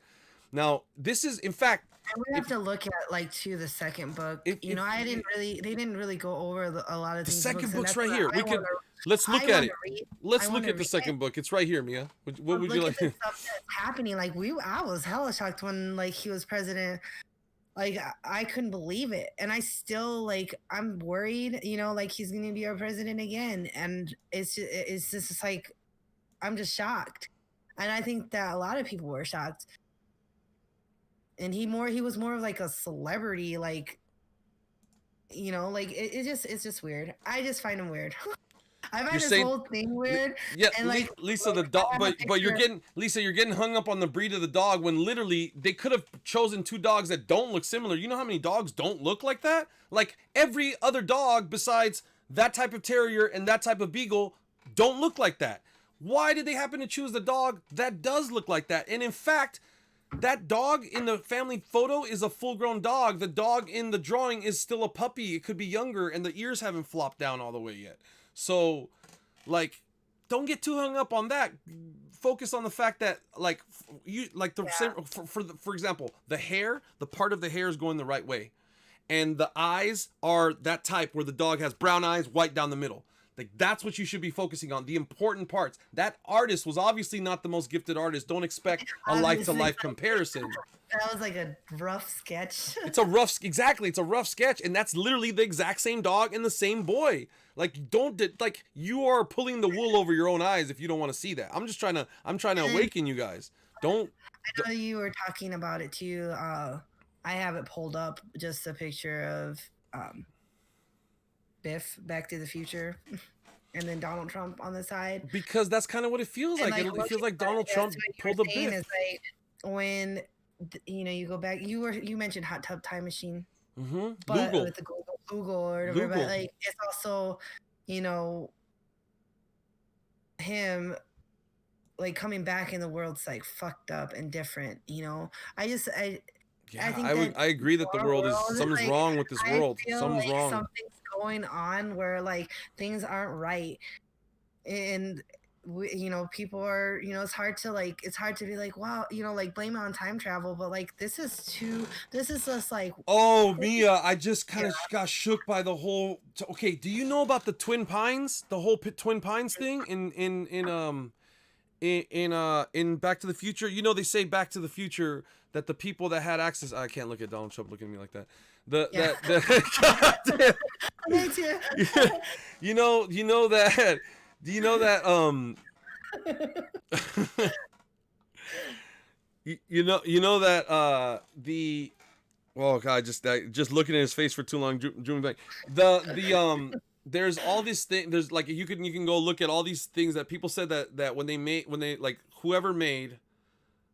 Now this is in fact. I would have to look at like the second book. You know, they didn't really go over a lot of The these second books, book's right here. We could let's I look at wanna it. read. I Let's look wanna at the read second it. book. It's right here, Mia. What would you Look like? at the stuff that's happening. Like I was hella shocked when like he was president. Like I couldn't believe it, and I still like I'm worried. You know, like he's gonna be our president again, and it's just like I'm just shocked, and I think that a lot of people were shocked. And he was more of like a celebrity, like you know, like it's just weird. I just find him weird. I You're find this saying, whole thing weird, yeah, and like Lisa the I dog, have a but you're picture. getting Lisa, you're getting hung up on the breed of the dog when literally they could have chosen two dogs that don't look similar. You know how many dogs don't look like that? Like every other dog besides that type of terrier and that type of beagle don't look like that. Why did they happen to choose the dog that does look like that? And in fact, that dog in the family photo is a full-grown dog. The dog in the drawing is still a puppy. It could be younger, and the ears haven't flopped down all the way yet. So, like, don't get too hung up on that. Focus on the fact that, like, you like the same Yeah. for example, the hair, the part of the hair is going the right way, and the eyes are that type where the dog has brown eyes, white down the middle. Like that's what you should be focusing on, the important parts. That artist was obviously not the most gifted artist. Don't expect a life to Obviously, life comparison. that was like a rough sketch. It's a rough, exactly. It's a rough sketch, and that's literally the exact same dog and the same boy. Like, don't like you are pulling the wool over your own eyes if you don't want to see that. I'm trying to And awaken you guys. Don't. I know you were talking about it too. I have it pulled up, just a picture of Biff, Back to the Future, and then Donald Trump on the side. Because that's kind of what it feels And like. like It feels looking like at Donald it, Trump that's what you pulled were a saying Biff. is like when you know you go back. You mentioned hot tub time machine, but Google, with the Google or whatever. But Google. like it's also you know him like coming back in the world's like fucked up and different. You know, I Yeah, think that I agree that the our world is world, something's like wrong with this I world. feel Something's like wrong. something's going on where like things aren't right, and you know people are you know it's hard to be like wow you know like blame it on time travel, but like this is just like Oh, Mia, I just kind yeah. of got shook by the whole. Okay, do you know about the Twin Pines? The whole Twin Pines thing in Back to the Future? You know they say Back to the Future that the people that had access. I can't look at Donald Trump looking at me like that. Yeah. God damn. Me too. You know that. Do you know that you know that the oh god just looking at his face for too long drew me back. There's all these things. There's like you can go look at all these things that people said that when they like whoever made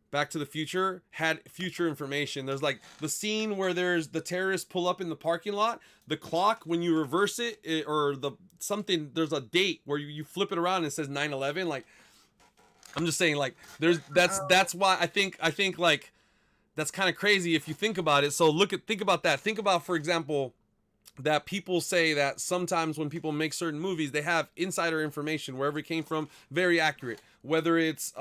Back to the Future had future information. There's like the scene where there's the terrorists pull up in the parking lot. The clock, when you reverse it, or the something, there's a date where you flip it around and it says 9/11. Like I'm just saying, like that's why I think like that's kind of crazy if you think about it. So think about that. Think about, for example, that people say that sometimes when people make certain movies, they have insider information wherever it came from, very accurate. Whether it's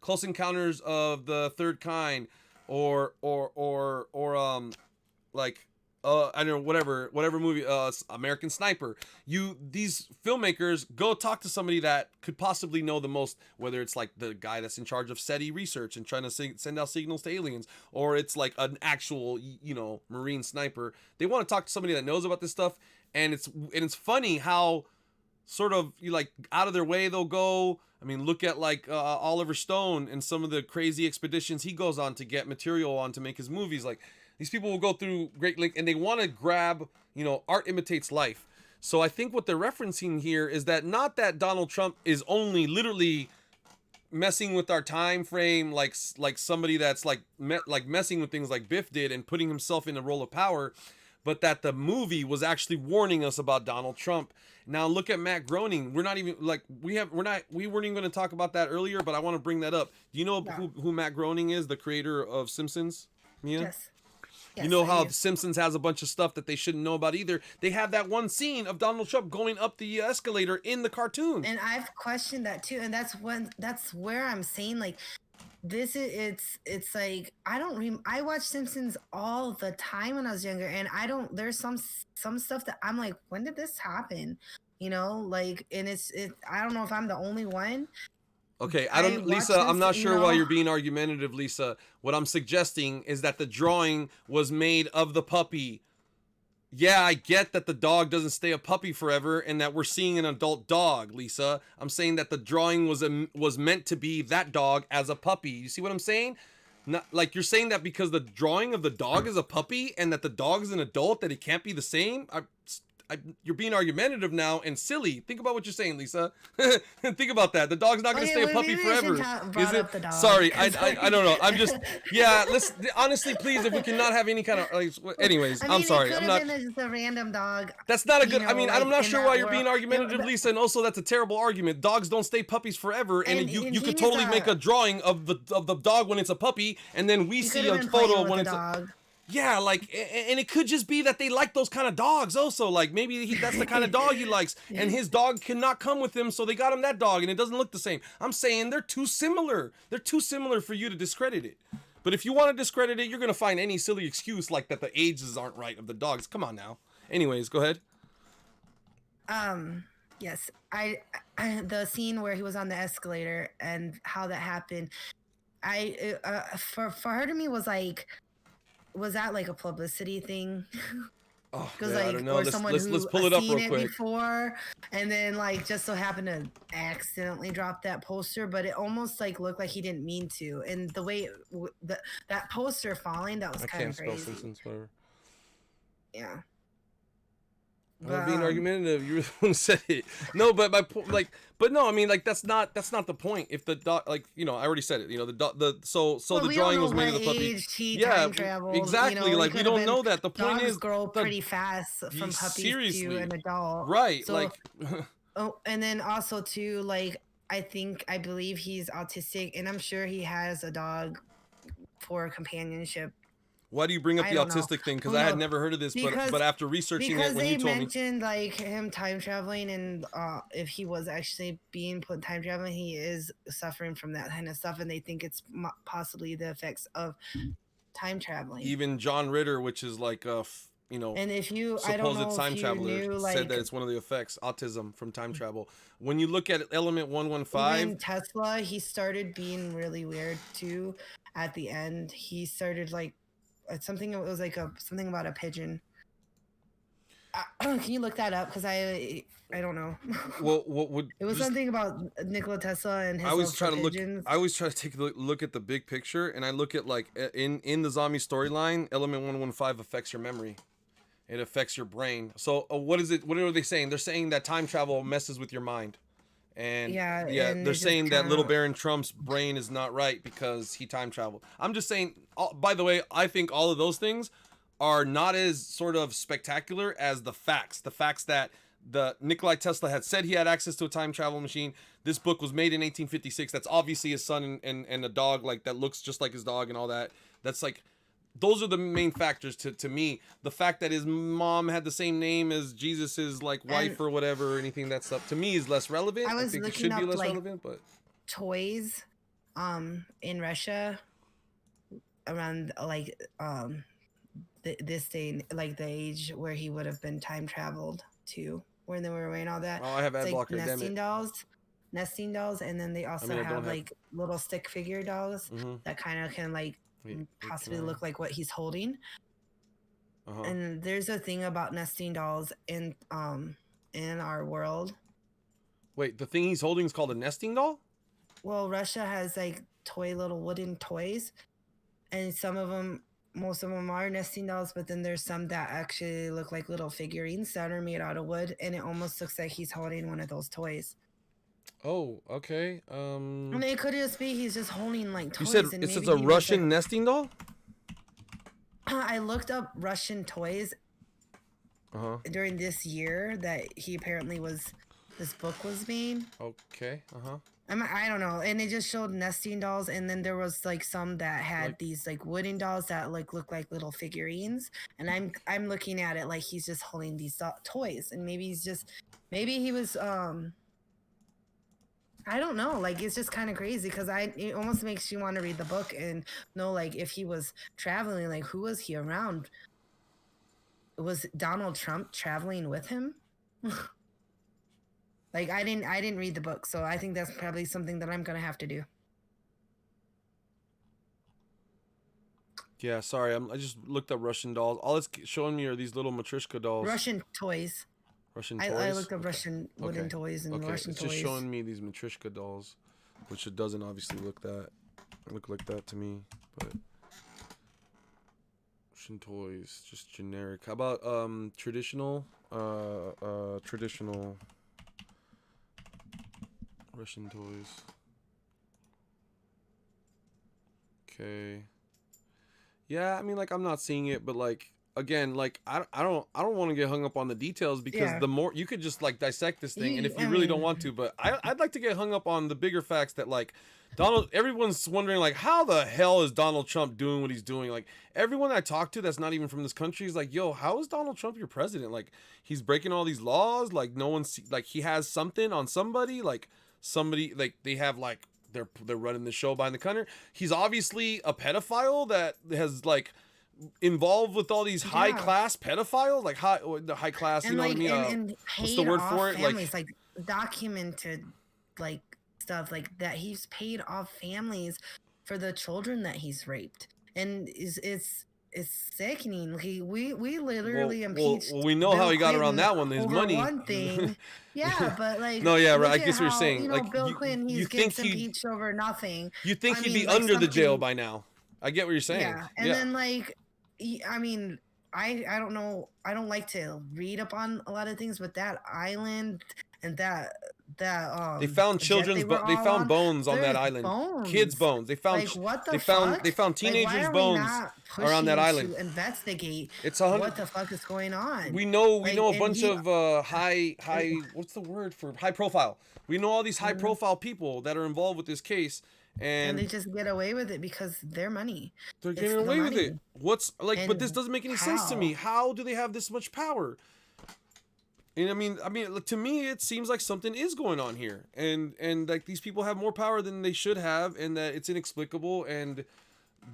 Close Encounters of the Third Kind, or like I don't know, whatever movie, American Sniper. These filmmakers go talk to somebody that could possibly know the most, whether it's like the guy that's in charge of SETI research and trying to send out signals to aliens, or it's like an actual, Marine sniper. They want to talk to somebody that knows about this stuff, and it's funny how sort of like out of their way they'll go. I mean, look at like Oliver Stone and some of the crazy expeditions he goes on to get material on to make his movies. Like, these people will go through great length and they want to grab, art imitates life. So I think what they're referencing here is that not that Donald Trump is only literally messing with our time frame, like somebody that's like messing with things like Biff did and putting himself in a role of power, but that the movie was actually warning us about Donald Trump. Now look at Matt Groening. We're not even like we weren't even going to talk about that earlier, but I want to bring that up. Do you know who Matt Groening is? The creator of Simpsons, Mia? Yes. You know how The Simpsons has a bunch of stuff that they shouldn't know about either. They have that one scene of Donald Trump going up the escalator in the cartoon. And I've questioned that too. And that's where I'm saying, like, it's like I watched Simpsons all the time when I was younger, and there's some stuff that I'm like, when did this happen? Like, and I don't know if I'm the only one. Okay, Lisa, I'm not sure why you're being argumentative, Lisa. What I'm suggesting is that the drawing was made of the puppy. Yeah, I get that the dog doesn't stay a puppy forever and that we're seeing an adult dog, Lisa. I'm saying that the drawing was meant to be that dog as a puppy. You see what I'm saying? Not like you're saying that because the drawing of the dog is a puppy and that the dog is an adult, that it can't be the same. You're being argumentative now and silly. Think about what you're saying, Lisa. Think about that. The dog's not going to stay a puppy forever. Is it? Sorry, I don't know. I'm just, yeah. Let's honestly, please, if we cannot have any kind of, like, anyways. I'm sorry. I'm not. Just a random dog. That's not a good. I mean, I'm not sure why you're being argumentative, Lisa, and also that's a terrible argument. Dogs don't stay puppies forever, and you could totally make a drawing of the dog when it's a puppy, and then we see a photo when it's a. Yeah, like, and it could just be that they like those kind of dogs also. Like, maybe that's the kind of dog he likes, and his dog cannot come with him, so they got him that dog, and it doesn't look the same. I'm saying they're too similar. They're too similar for you to discredit it. But if you want to discredit it, you're going to find any silly excuse like that the ages aren't right of the dogs. Come on now. Anyways, go ahead. Yes. The scene where he was on the escalator and how that happened, for her to me was like, was that like a publicity thing? Oh, man, I don't know. Let's pull it up real quick. Before, and then like just so happened to accidentally drop that poster, but it almost like looked like he didn't mean to. And the way that poster falling, that was kind of crazy. I can't spell Simpsons, whatever. Yeah. I'm being argumentative. You really said it. No, but my point, but no, I mean, like that's not the point. If the dog, I already said it. The drawing was made of the puppy. Yeah, exactly. Like we don't know that. The point is, grow pretty fast from puppies to an adult. Right. So, and then also too, like I believe he's autistic, and I'm sure he has a dog for companionship. Why do you bring up the autistic thing? Because I had never heard of this, but after researching it, when you told me, because they mentioned like him time traveling, and if he was actually being put in time traveling, he is suffering from that kind of stuff, and they think it's possibly the effects of time traveling. Even John Ritter, which is like and if you, supposed time traveler, said that it's one of the effects, autism from time travel. When you look at element 115, when Tesla, he started being really weird too. At the end, he started like. Something something about a pigeon. Can you look that up? Because I don't know. Well, what would it was something about Nikola Tesla and his. I always try to take a look at the big picture, and I look at like in the zombie storyline, element 115 affects your memory. It affects your brain. So what is it? What are they saying? They're saying that time travel messes with your mind. And they're saying that little Baron Trump's brain is not right because he time traveled. I'm just saying, by the way, I think all of those things are not as sort of spectacular as the facts. The facts that the Nikola Tesla had said he had access to a time travel machine. This book was made in 1856. That's obviously his son and a dog like that looks just like his dog and all that. That's like those are the main factors to me. The fact that his mom had the same name as Jesus's like wife And or whatever, or anything that stuff to me is less relevant. I I was think it looking should be up less like relevant, but toys in Russia around like this day, like the age where he would have been time traveled to, when they were wearing all that. oh, I have It's ad like blocker. Damn it. nesting dolls, and then they I also mean, I don't have have. like little stick figure dolls Mm-hmm. that kind of can like Wait, can possibly I? look like what he's holding. Uh huh. And there's a thing about nesting dolls in our world. Wait, the thing he's holding is called a nesting doll. Well, Russia has like little wooden toys, and some of them, most of them are nesting dolls, but then there's some that actually look like little figurines that are made out of wood, and it almost looks like he's holding one of those toys. Oh, okay. And it could just be he's just holding like You said toys, and it says maybe a he was like. Russian nesting doll. I looked up Russian toys Uh huh. during this year that he apparently was. This book was made. Okay. Uh huh. I don't know, and it just showed nesting dolls, and then there was like some that had Like, these like wooden dolls that like look like little figurines, and I'm looking at it like he's just holding these toys, and maybe he was I don't know, like it's just kind of crazy because it almost makes you want to read the book and know like if he was traveling, like who was he around? Was Donald Trump traveling with him? Like I didn't read the book, so I think that's probably something that I'm gonna have to do. yeah. Sorry, I just looked up Russian dolls. All it's showing me are these little Matryoshka dolls. Russian toys. Russian I toys. looked up Okay. Russian wooden Okay. toys and Okay. Russian It's toys. just showing me these Matryoshka dolls, which it doesn't obviously look like that to me. But Russian toys, just generic. How about traditional traditional Russian toys? Okay. Yeah, I mean, like I'm not seeing it, but like again, like I don't want to get hung up on the details because Yeah. the more you could just like dissect this thing, and if I you really don't mean, want to, but I'd like to get hung up on the bigger facts that like everyone's wondering like how the hell is Donald Trump doing what he's doing? Like everyone I talk to that's not even from this country is like, yo, how is Donald Trump your president? Like he's breaking all these laws, like no one's like he has something on somebody, like somebody like they have like they're running the show behind the counter. He's obviously a pedophile that has like involved with all these high yeah. class pedophiles, like the high class. You And know what I like mean? and What's the paid word off for it? families, like documented like stuff like that. He's paid off families for the children that he's raped, and it's sickening. We literally impeached we know how Bill he got around Clinton that one. His over money. one thing. Yeah, but like No, yeah, right. I look at guess what you're how, saying. Like Bill Clinton you he think gets he impeached over nothing. you think I he'd be mean, like under the jail something. by now. I get what you're saying. Yeah, and then like I mean, I don't know. I don't like to read up on a lot of things, but that island and that They found jet they were they all found on, bones on that there's island. Kids' bones. bones. They found Like what the they fuck? found Like why teenagers' are we bones not around that pushing island. to investigate It's 100. what the fuck is going on? We Like know a and bunch he of high what's the word for high profile. We know all these high Mhm. profile people that are involved with this case, and they and just get away with it because their money. they're It's getting the away with it. money. What's like? But this And doesn't make any sense to me. how? How do they have this much power? And I mean, to me, it seems like something is going on here, and like these people have more power than they should have, and that it's inexplicable, and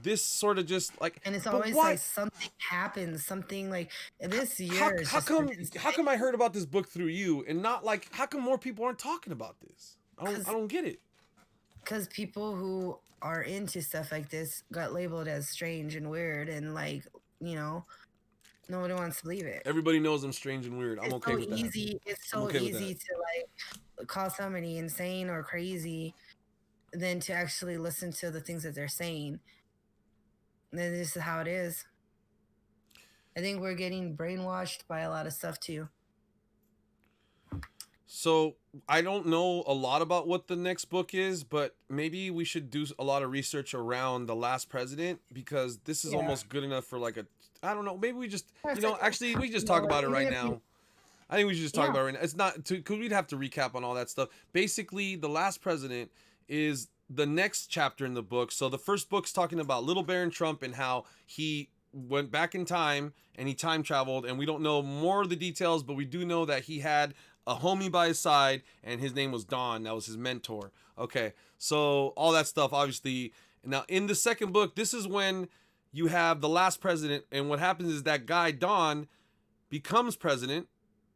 this sort of just like. And it's But always why? like something happens, something like this year has How just been come I heard about this book through you, and not like how come more people aren't talking about this? I don't get it. because people who are into stuff like this got labeled as strange and weird, and like nobody wants to believe it. Everybody knows I'm strange and weird. I'm It's okay so with that. easy. It's I'm so okay with easy that. to like call somebody insane or crazy than to actually listen to the things that they're saying. And this is how it is. I think we're getting brainwashed by a lot of stuff too. So I don't know a lot about what the next book is, but maybe we should do a lot of research around the last president because this is Yeah. almost good enough for like a. I don't know. Maybe we just Or it's like, actually we just you talk know, about it even right if now. you- I think we should just talk Yeah. about it right now. It's not because we'd have to recap on all that stuff. Basically, the last president is the next chapter in the book. So the first book's talking about little Baron Trump and how he went back in time and he time traveled, and we don't know more of the details, but we do know that he had a homie by his side, and his name was Don. That was his mentor. Okay, so all that stuff, obviously. Now, in the second book, this is when you have the last president, and what happens is that guy Don becomes president.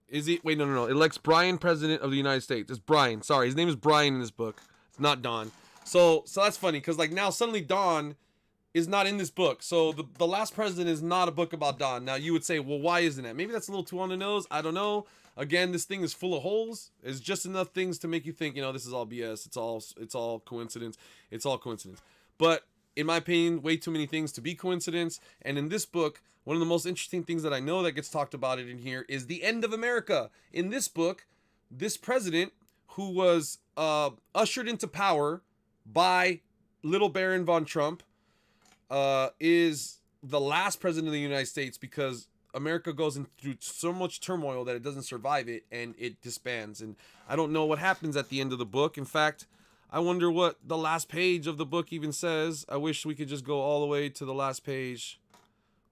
Is he? Wait, no. Elects Brian president of the United States. It's Brian. Sorry, his name is Brian in this book. It's not Don. So that's funny because like now suddenly Don is not in this book. So the last president is not a book about Don. Now you would say, well, why isn't it? Maybe that's a little too on the nose. I don't know. Again, this thing is full of holes. It's just enough things to make you think, this is all BS. It's all coincidence. It's all coincidence. But in my opinion, way too many things to be coincidence. And in this book, one of the most interesting things that I know that gets talked about it in here is the end of America. In this book, this president who was ushered into power by little Baron von Trump is the last president of the United States because America goes through so much turmoil that it doesn't survive it and it disbands. And I don't know what happens at the end of the book. In fact, I wonder what the last page of the book even says. I wish we could just go all the way to the last page,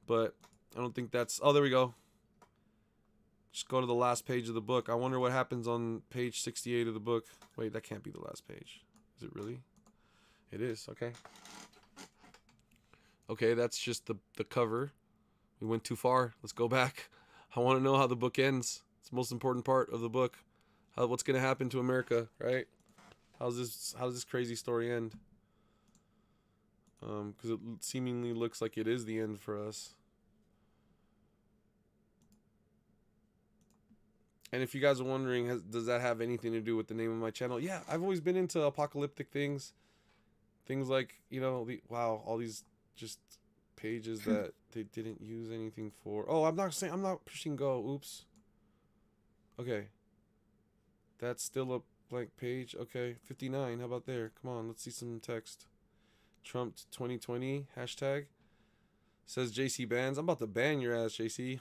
but I don't think that's... Oh, there we go. Just go to the last page of the book. I wonder what happens on page 68 of the book. Wait, that can't be the last page. Is it really? It is. Okay. Okay, that's just the cover. We went too far. Let's go back. I want to know how the book ends. It's the most important part of the book. What's going to happen to America, right? How does this crazy story end? Because it seemingly looks like it is the end for us. And if you guys are wondering, does that have anything to do with the name of my channel? Yeah, I've always been into apocalyptic things. Things like, wow, all these just pages that they didn't use anything for. Oh, I'm not pushing go. Oops. Okay. That's still a blank page. Okay, 59. How about there? Come on, let's see some text. Trump 2020 hashtag. Says JC bans. I'm about to ban your ass, JC.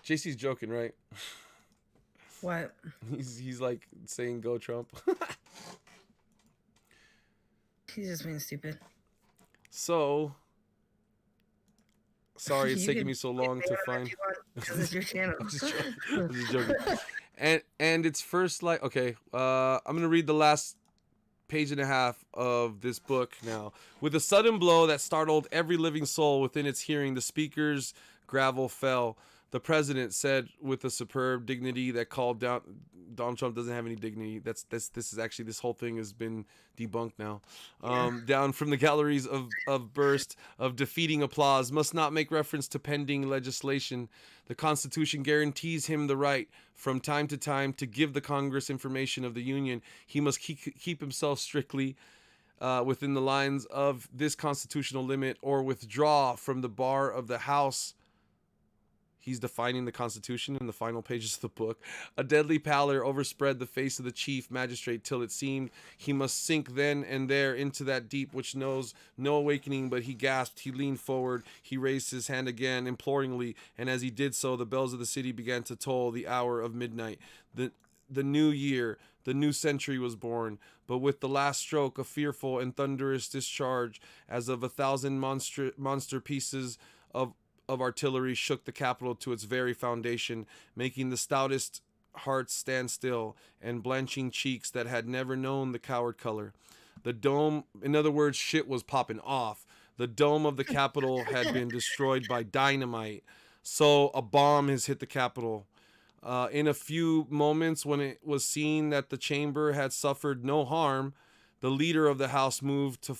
JC's joking, right? What? He's like saying go Trump. He's just being stupid. So sorry it's taking me so long to find. Because it's your channel. I'm just joking. And it's first like okay, I'm gonna read the last page and a half of this book now. With a sudden blow that startled every living soul within its hearing, the speaker's gavel fell. The president said with a superb dignity that called down. Donald Trump doesn't have any dignity. This is actually, this whole thing has been debunked now. Down from the galleries of burst of defeating applause, must not make reference to pending legislation. The Constitution guarantees him the right from time to time to give the Congress information of the Union. He must keep himself strictly within the lines of this constitutional limit or withdraw from the bar of the House. He's defining the Constitution in the final pages of the book. A deadly pallor overspread the face of the chief magistrate till it seemed he must sink then and there into that deep which knows no awakening. But he gasped, he leaned forward, he raised his hand again imploringly, and as he did so, the bells of the city began to toll the hour of midnight. The new year, the new century was born, but with the last stroke, a fearful and thunderous discharge, as of 1,000 monster pieces of artillery, shook the Capitol to its very foundation, making the stoutest hearts stand still, and blanching cheeks that had never known the coward color. The dome, in other words, shit was popping off. The dome of the Capitol had been destroyed by dynamite. So a bomb has hit the Capitol. In a few moments, when it was seen that the chamber had suffered no harm, the leader of the House moved to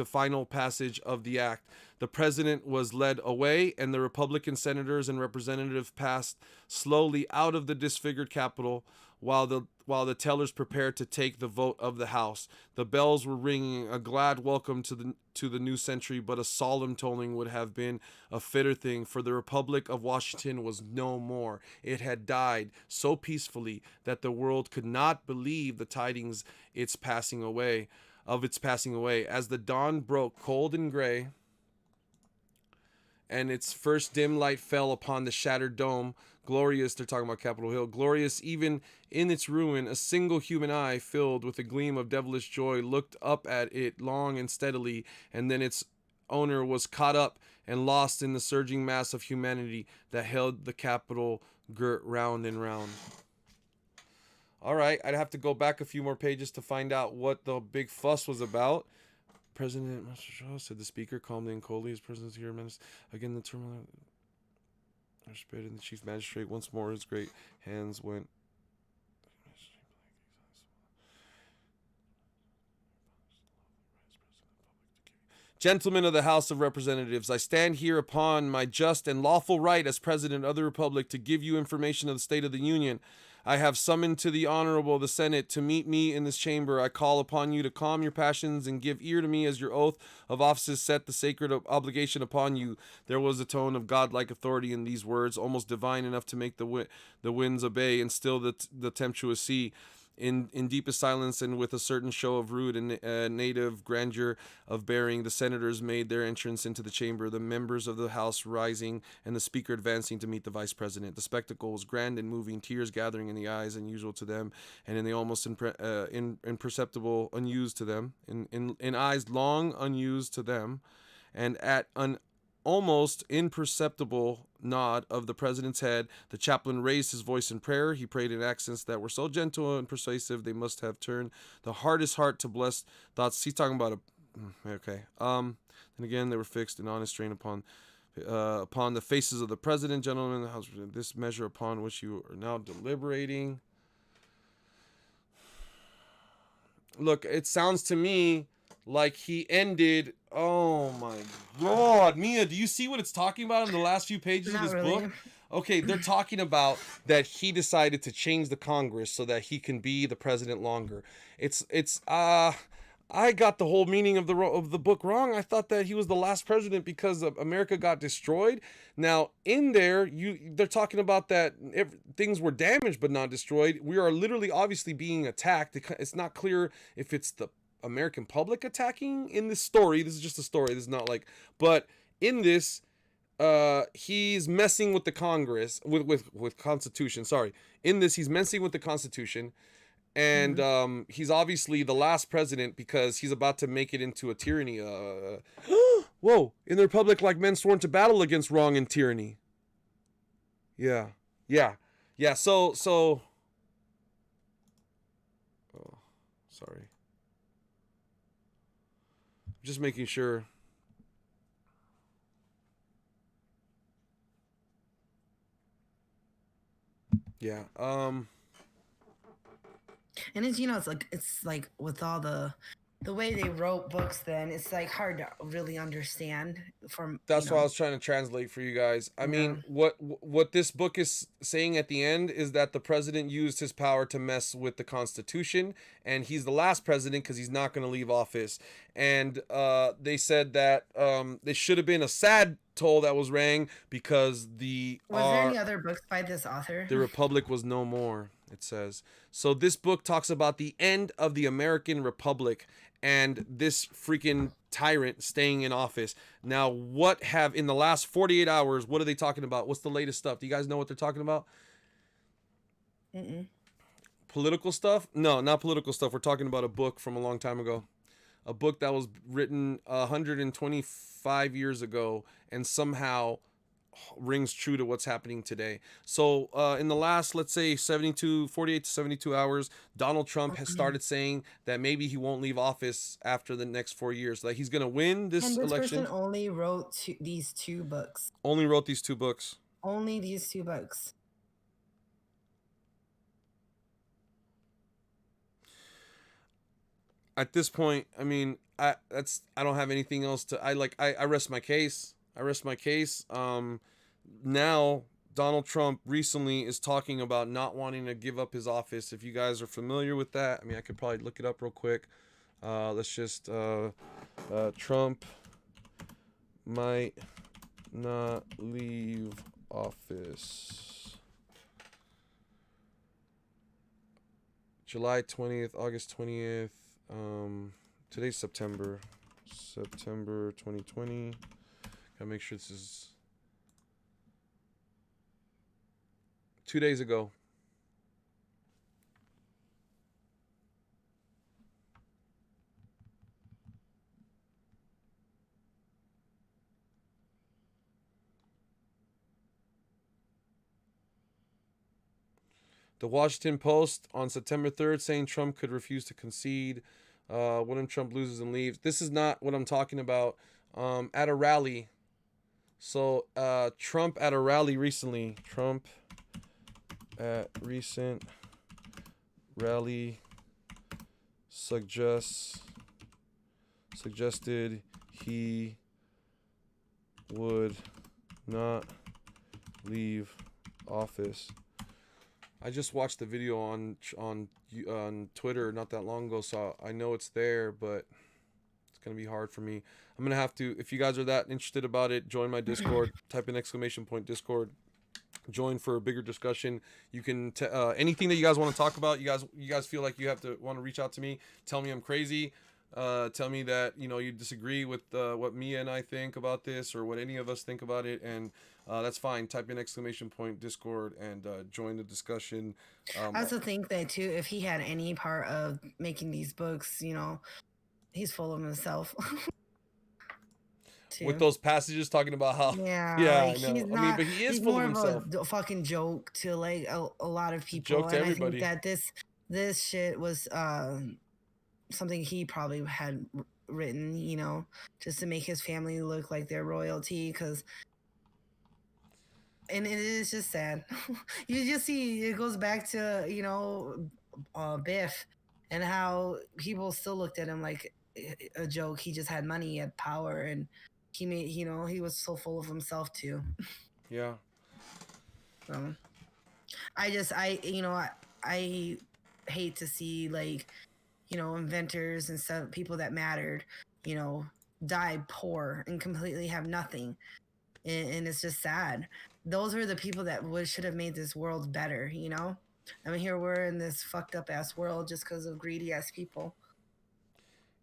final passage of the act. The president was led away, and the Republican senators and representatives passed slowly out of the disfigured Capitol, while the tellers prepared to take the vote of the House. The bells were ringing a glad welcome to the new century, but a solemn tolling would have been a fitter thing, for the Republic of Washington was no more. It had died so peacefully that the world could not believe the tidings of its passing away. As the dawn broke cold and gray, and its first dim light fell upon the shattered dome. Glorious, they're talking about Capitol Hill. Glorious, even in its ruin, a single human eye, filled with a gleam of devilish joy, looked up at it long and steadily, and then its owner was caught up and lost in the surging mass of humanity that held the Capitol girt round and round. All right, I'd have to go back a few more pages to find out what the big fuss was about. President Master Shaw, said the speaker calmly and coldly, his presence here menace again the turmoil. And the chief magistrate once more his great hands went. Gentlemen of the House of Representatives, I stand here upon my just and lawful right as President of the Republic to give you information of the State of the Union. I have summoned to the Honorable the Senate to meet me in this chamber. I call upon you to calm your passions and give ear to me as your oath of office set the sacred obligation upon you. There was a tone of godlike authority in these words, almost divine enough to make the winds obey and still the tempestuous sea. In deepest silence and with a certain show of rude and native grandeur of bearing, the senators made their entrance into the chamber, the members of the House rising and the speaker advancing to meet the vice president. The spectacle was grand and moving, tears gathering in the eyes unusual to them, and in the almost imperceptible unused to them, in eyes long unused to them, and at an almost imperceptible nod of the president's head, the chaplain raised his voice in prayer. He prayed in accents that were so gentle and persuasive they must have turned the hardest heart to blessed thoughts. He's talking about a okay. And again, they were fixed in honest strain upon the faces of the president, gentlemen, the House. This measure upon which you are now deliberating. Look, it sounds to me like he ended. Oh my God, Mia, do you see what it's talking about in the last few pages of Not this really. book? Okay, they're talking about that he decided to change the Congress so that he can be the president longer. I got the whole meaning of the book wrong. I thought that he was the last president because America got destroyed. Now, in there, they're talking about that things were damaged but not destroyed. We are literally obviously being attacked. It's not clear if it's the American public attacking in this story. This is just a story. This is not like, but in this, he's messing with the Congress with Constitution. Sorry, in this, he's messing with the Constitution, and he's obviously the last president because he's about to make it into a tyranny. Whoa! In the Republic, like men sworn to battle against wrong and tyranny. Yeah, yeah, yeah. So. Oh, sorry. Just making sure. Yeah. And it's like with all the way they wrote books then, it's like hard to really understand from, That's what I was trying to translate for you guys. I yeah. mean, what this book is saying at the end is that the president used his power to mess with the Constitution, and he's the last president because he's not going to leave office. And they said that there should have been a sad toll that was rang because Was there any other books by this author? the Republic was no more, it says. So this book talks about the end of the American Republic and this freaking tyrant staying in office. Now, what have in the last 48 hours, what are they talking about? What's the latest stuff? Do you guys know what they're talking about? Mm-mm. Political stuff? No, not political stuff. We're talking about a book from a long time ago. A book that was written 125 years ago and somehow rings true to what's happening today. So in the last, let's say 48 to 72 hours, Donald Trump has started saying that maybe he won't leave office after the next 4 years. Like he's going to win this And this election. person only wrote these two books. Only wrote these two books. Only these two books. At this point, I mean, I don't have anything else to I rest my case. I rest my case. Now Donald Trump recently is talking about not wanting to give up his office. If you guys are familiar with that, I mean, I could probably look it up real quick. Let's just Trump might not leave office. July 20th, August 20th. Today's September 2020. Gotta make sure this is 2 days ago. The Washington Post on September 3rd saying Trump could refuse to concede. What if Trump loses and leaves? This is not what I'm talking about. At a rally. So Trump at a rally recently. Trump at recent rally suggested he would not leave office. I just watched the video on Twitter not that long ago, so I know it's there, but it's gonna be hard for me. I'm gonna have to. If you guys are that interested about it, join my Discord. Type in !Discord. Join for a bigger discussion. You can anything that you guys want to talk about. You guys feel like you have to want to reach out to me. Tell me I'm crazy. Tell me that you disagree with what Mia and I think about this, or what any of us think about it, and that's fine. Type in !Discord and join the discussion. I also think that too, if he had any part of making these books, he's full of himself. With Too. those passages talking about how, Yeah, yeah, like I he's know. I mean, not. but he is He's full of more of himself. fucking joke to like a lot of It's a people, joke to and I think everybody. that this shit was something he probably had written, just to make his family look like they're royalty. And it is just sad. You just see it goes back to Biff, and how people still looked at him like a joke. He just had money, he had power, and he made he was so full of himself too. Yeah. So I hate to see like inventors and stuff, people that mattered, you know die poor and completely have nothing, and it's just sad. Those were the people that should have made this world better. I mean, here we're in this fucked up ass world just because of greedy ass people.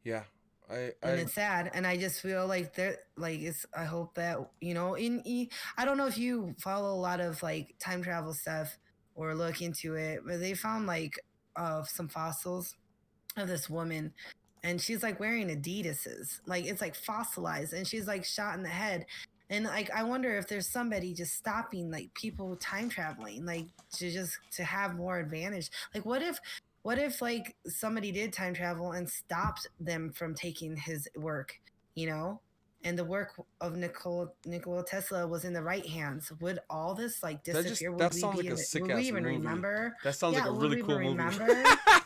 Yeah. And I it's sad, and I just feel like it's, I hope that I don't know if you follow a lot of like time travel stuff or look into it, but they found like some fossils of this woman, and she's like wearing Adidas's, like it's like fossilized, and she's like shot in the head. And like I wonder if there's somebody just stopping like people time traveling, like to have more advantage. Like what if like somebody did time travel and stopped them from taking his work, you know and the work of Nikola Tesla was in the right hands? Would all this like disappear? that sounds like a sick Would we ass even movie. remember? That sounds like Yeah, a would really we even cool movie. remember? I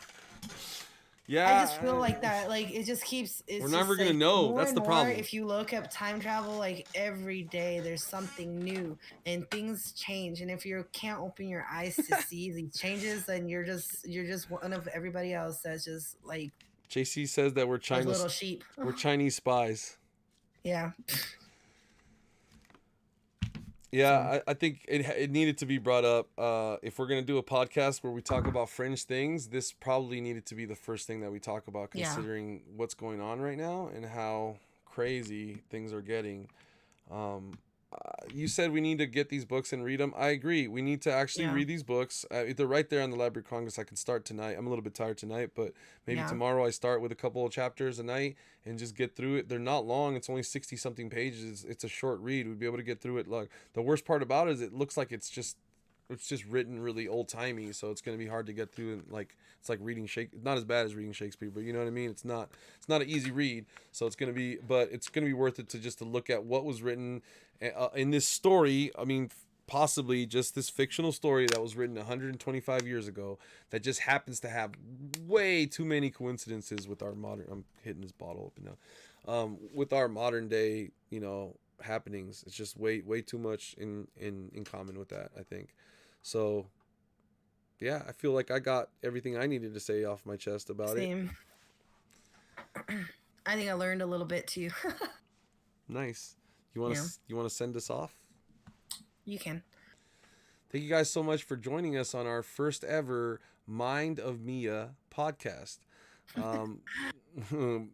Yeah, just feel like that, like it just keeps. we're It's never just gonna like know. more That's and the more. problem. If you look up time travel, like every day there's something new and things change. And if you can't open your eyes to see these changes, then you're just one of everybody else that's just like JC says that we're a China's little sheep. we're Chinese spies. Yeah. Yeah, So I think it needed to be brought up. If we're gonna do a podcast where we talk about fringe things, this probably needed to be the first thing that we talk about, yeah, considering what's going on right now and how crazy things are getting. You said we need to get these books and read them. I agree. We need to actually yeah, read these books. They're right there on the Library of Congress. I can start tonight. I'm a little bit tired tonight, but maybe yeah. tomorrow I start with a couple of chapters a night and just get through it. They're not long. It's only 60 something pages. It's a short read. We'd be able to get through it. Like, the worst part about it is it looks like it's just written really old timey, so it's gonna be hard to get through. And like it's like reading Shakespeare. Not as bad as reading Shakespeare, but you know what I mean. It's not an easy read. So it's gonna be worth it to look at what was written in this story. I mean, possibly just this fictional story that was written 125 years ago that just happens to have way too many coincidences with our modern. I'm hitting this bottle open now. With our modern day, happenings. It's just way too much in common with that, I think. So yeah, I feel like I got everything I needed to say off my chest about it. Same. I think I learned a little bit too. Nice. You want to Yeah, you want to send us off? you can. Thank you guys so much for joining us on our first ever Mind of Mia podcast. Um,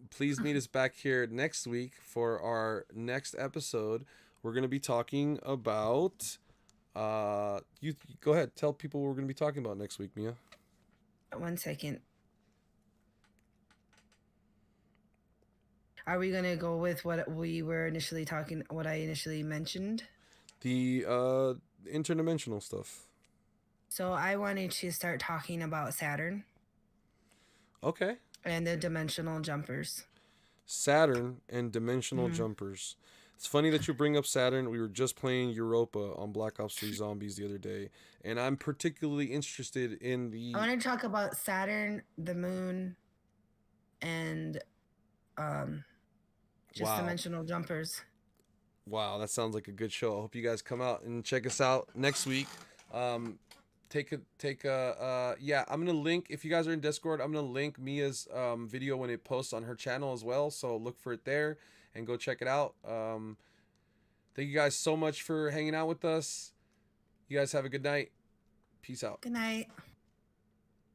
please meet us back here next week for our next episode. We're going to be talking about You go ahead. Tell people what we're going to be talking about next week, Mia. 1 second. Are we gonna go with what we were initially talking? What I initially mentioned. The interdimensional stuff. So I wanted to start talking about Saturn Okay. and the dimensional jumpers. Saturn and dimensional Mhm. jumpers. It's funny that you bring up Saturn. We were just playing Europa on Black Ops 3 Zombies the other day, and I'm particularly interested in I the. want to talk about Saturn, the moon, and um, just Wow. dimensional jumpers. Wow, that sounds like a good show. I hope you guys come out and check us out next week. Yeah, I'm gonna link, if you guys are in Discord, I'm gonna link Mia's video when it posts on her channel as well, so look for it there and go check it out. Thank you guys so much for hanging out with us. You guys have a good night. Peace out. Good night.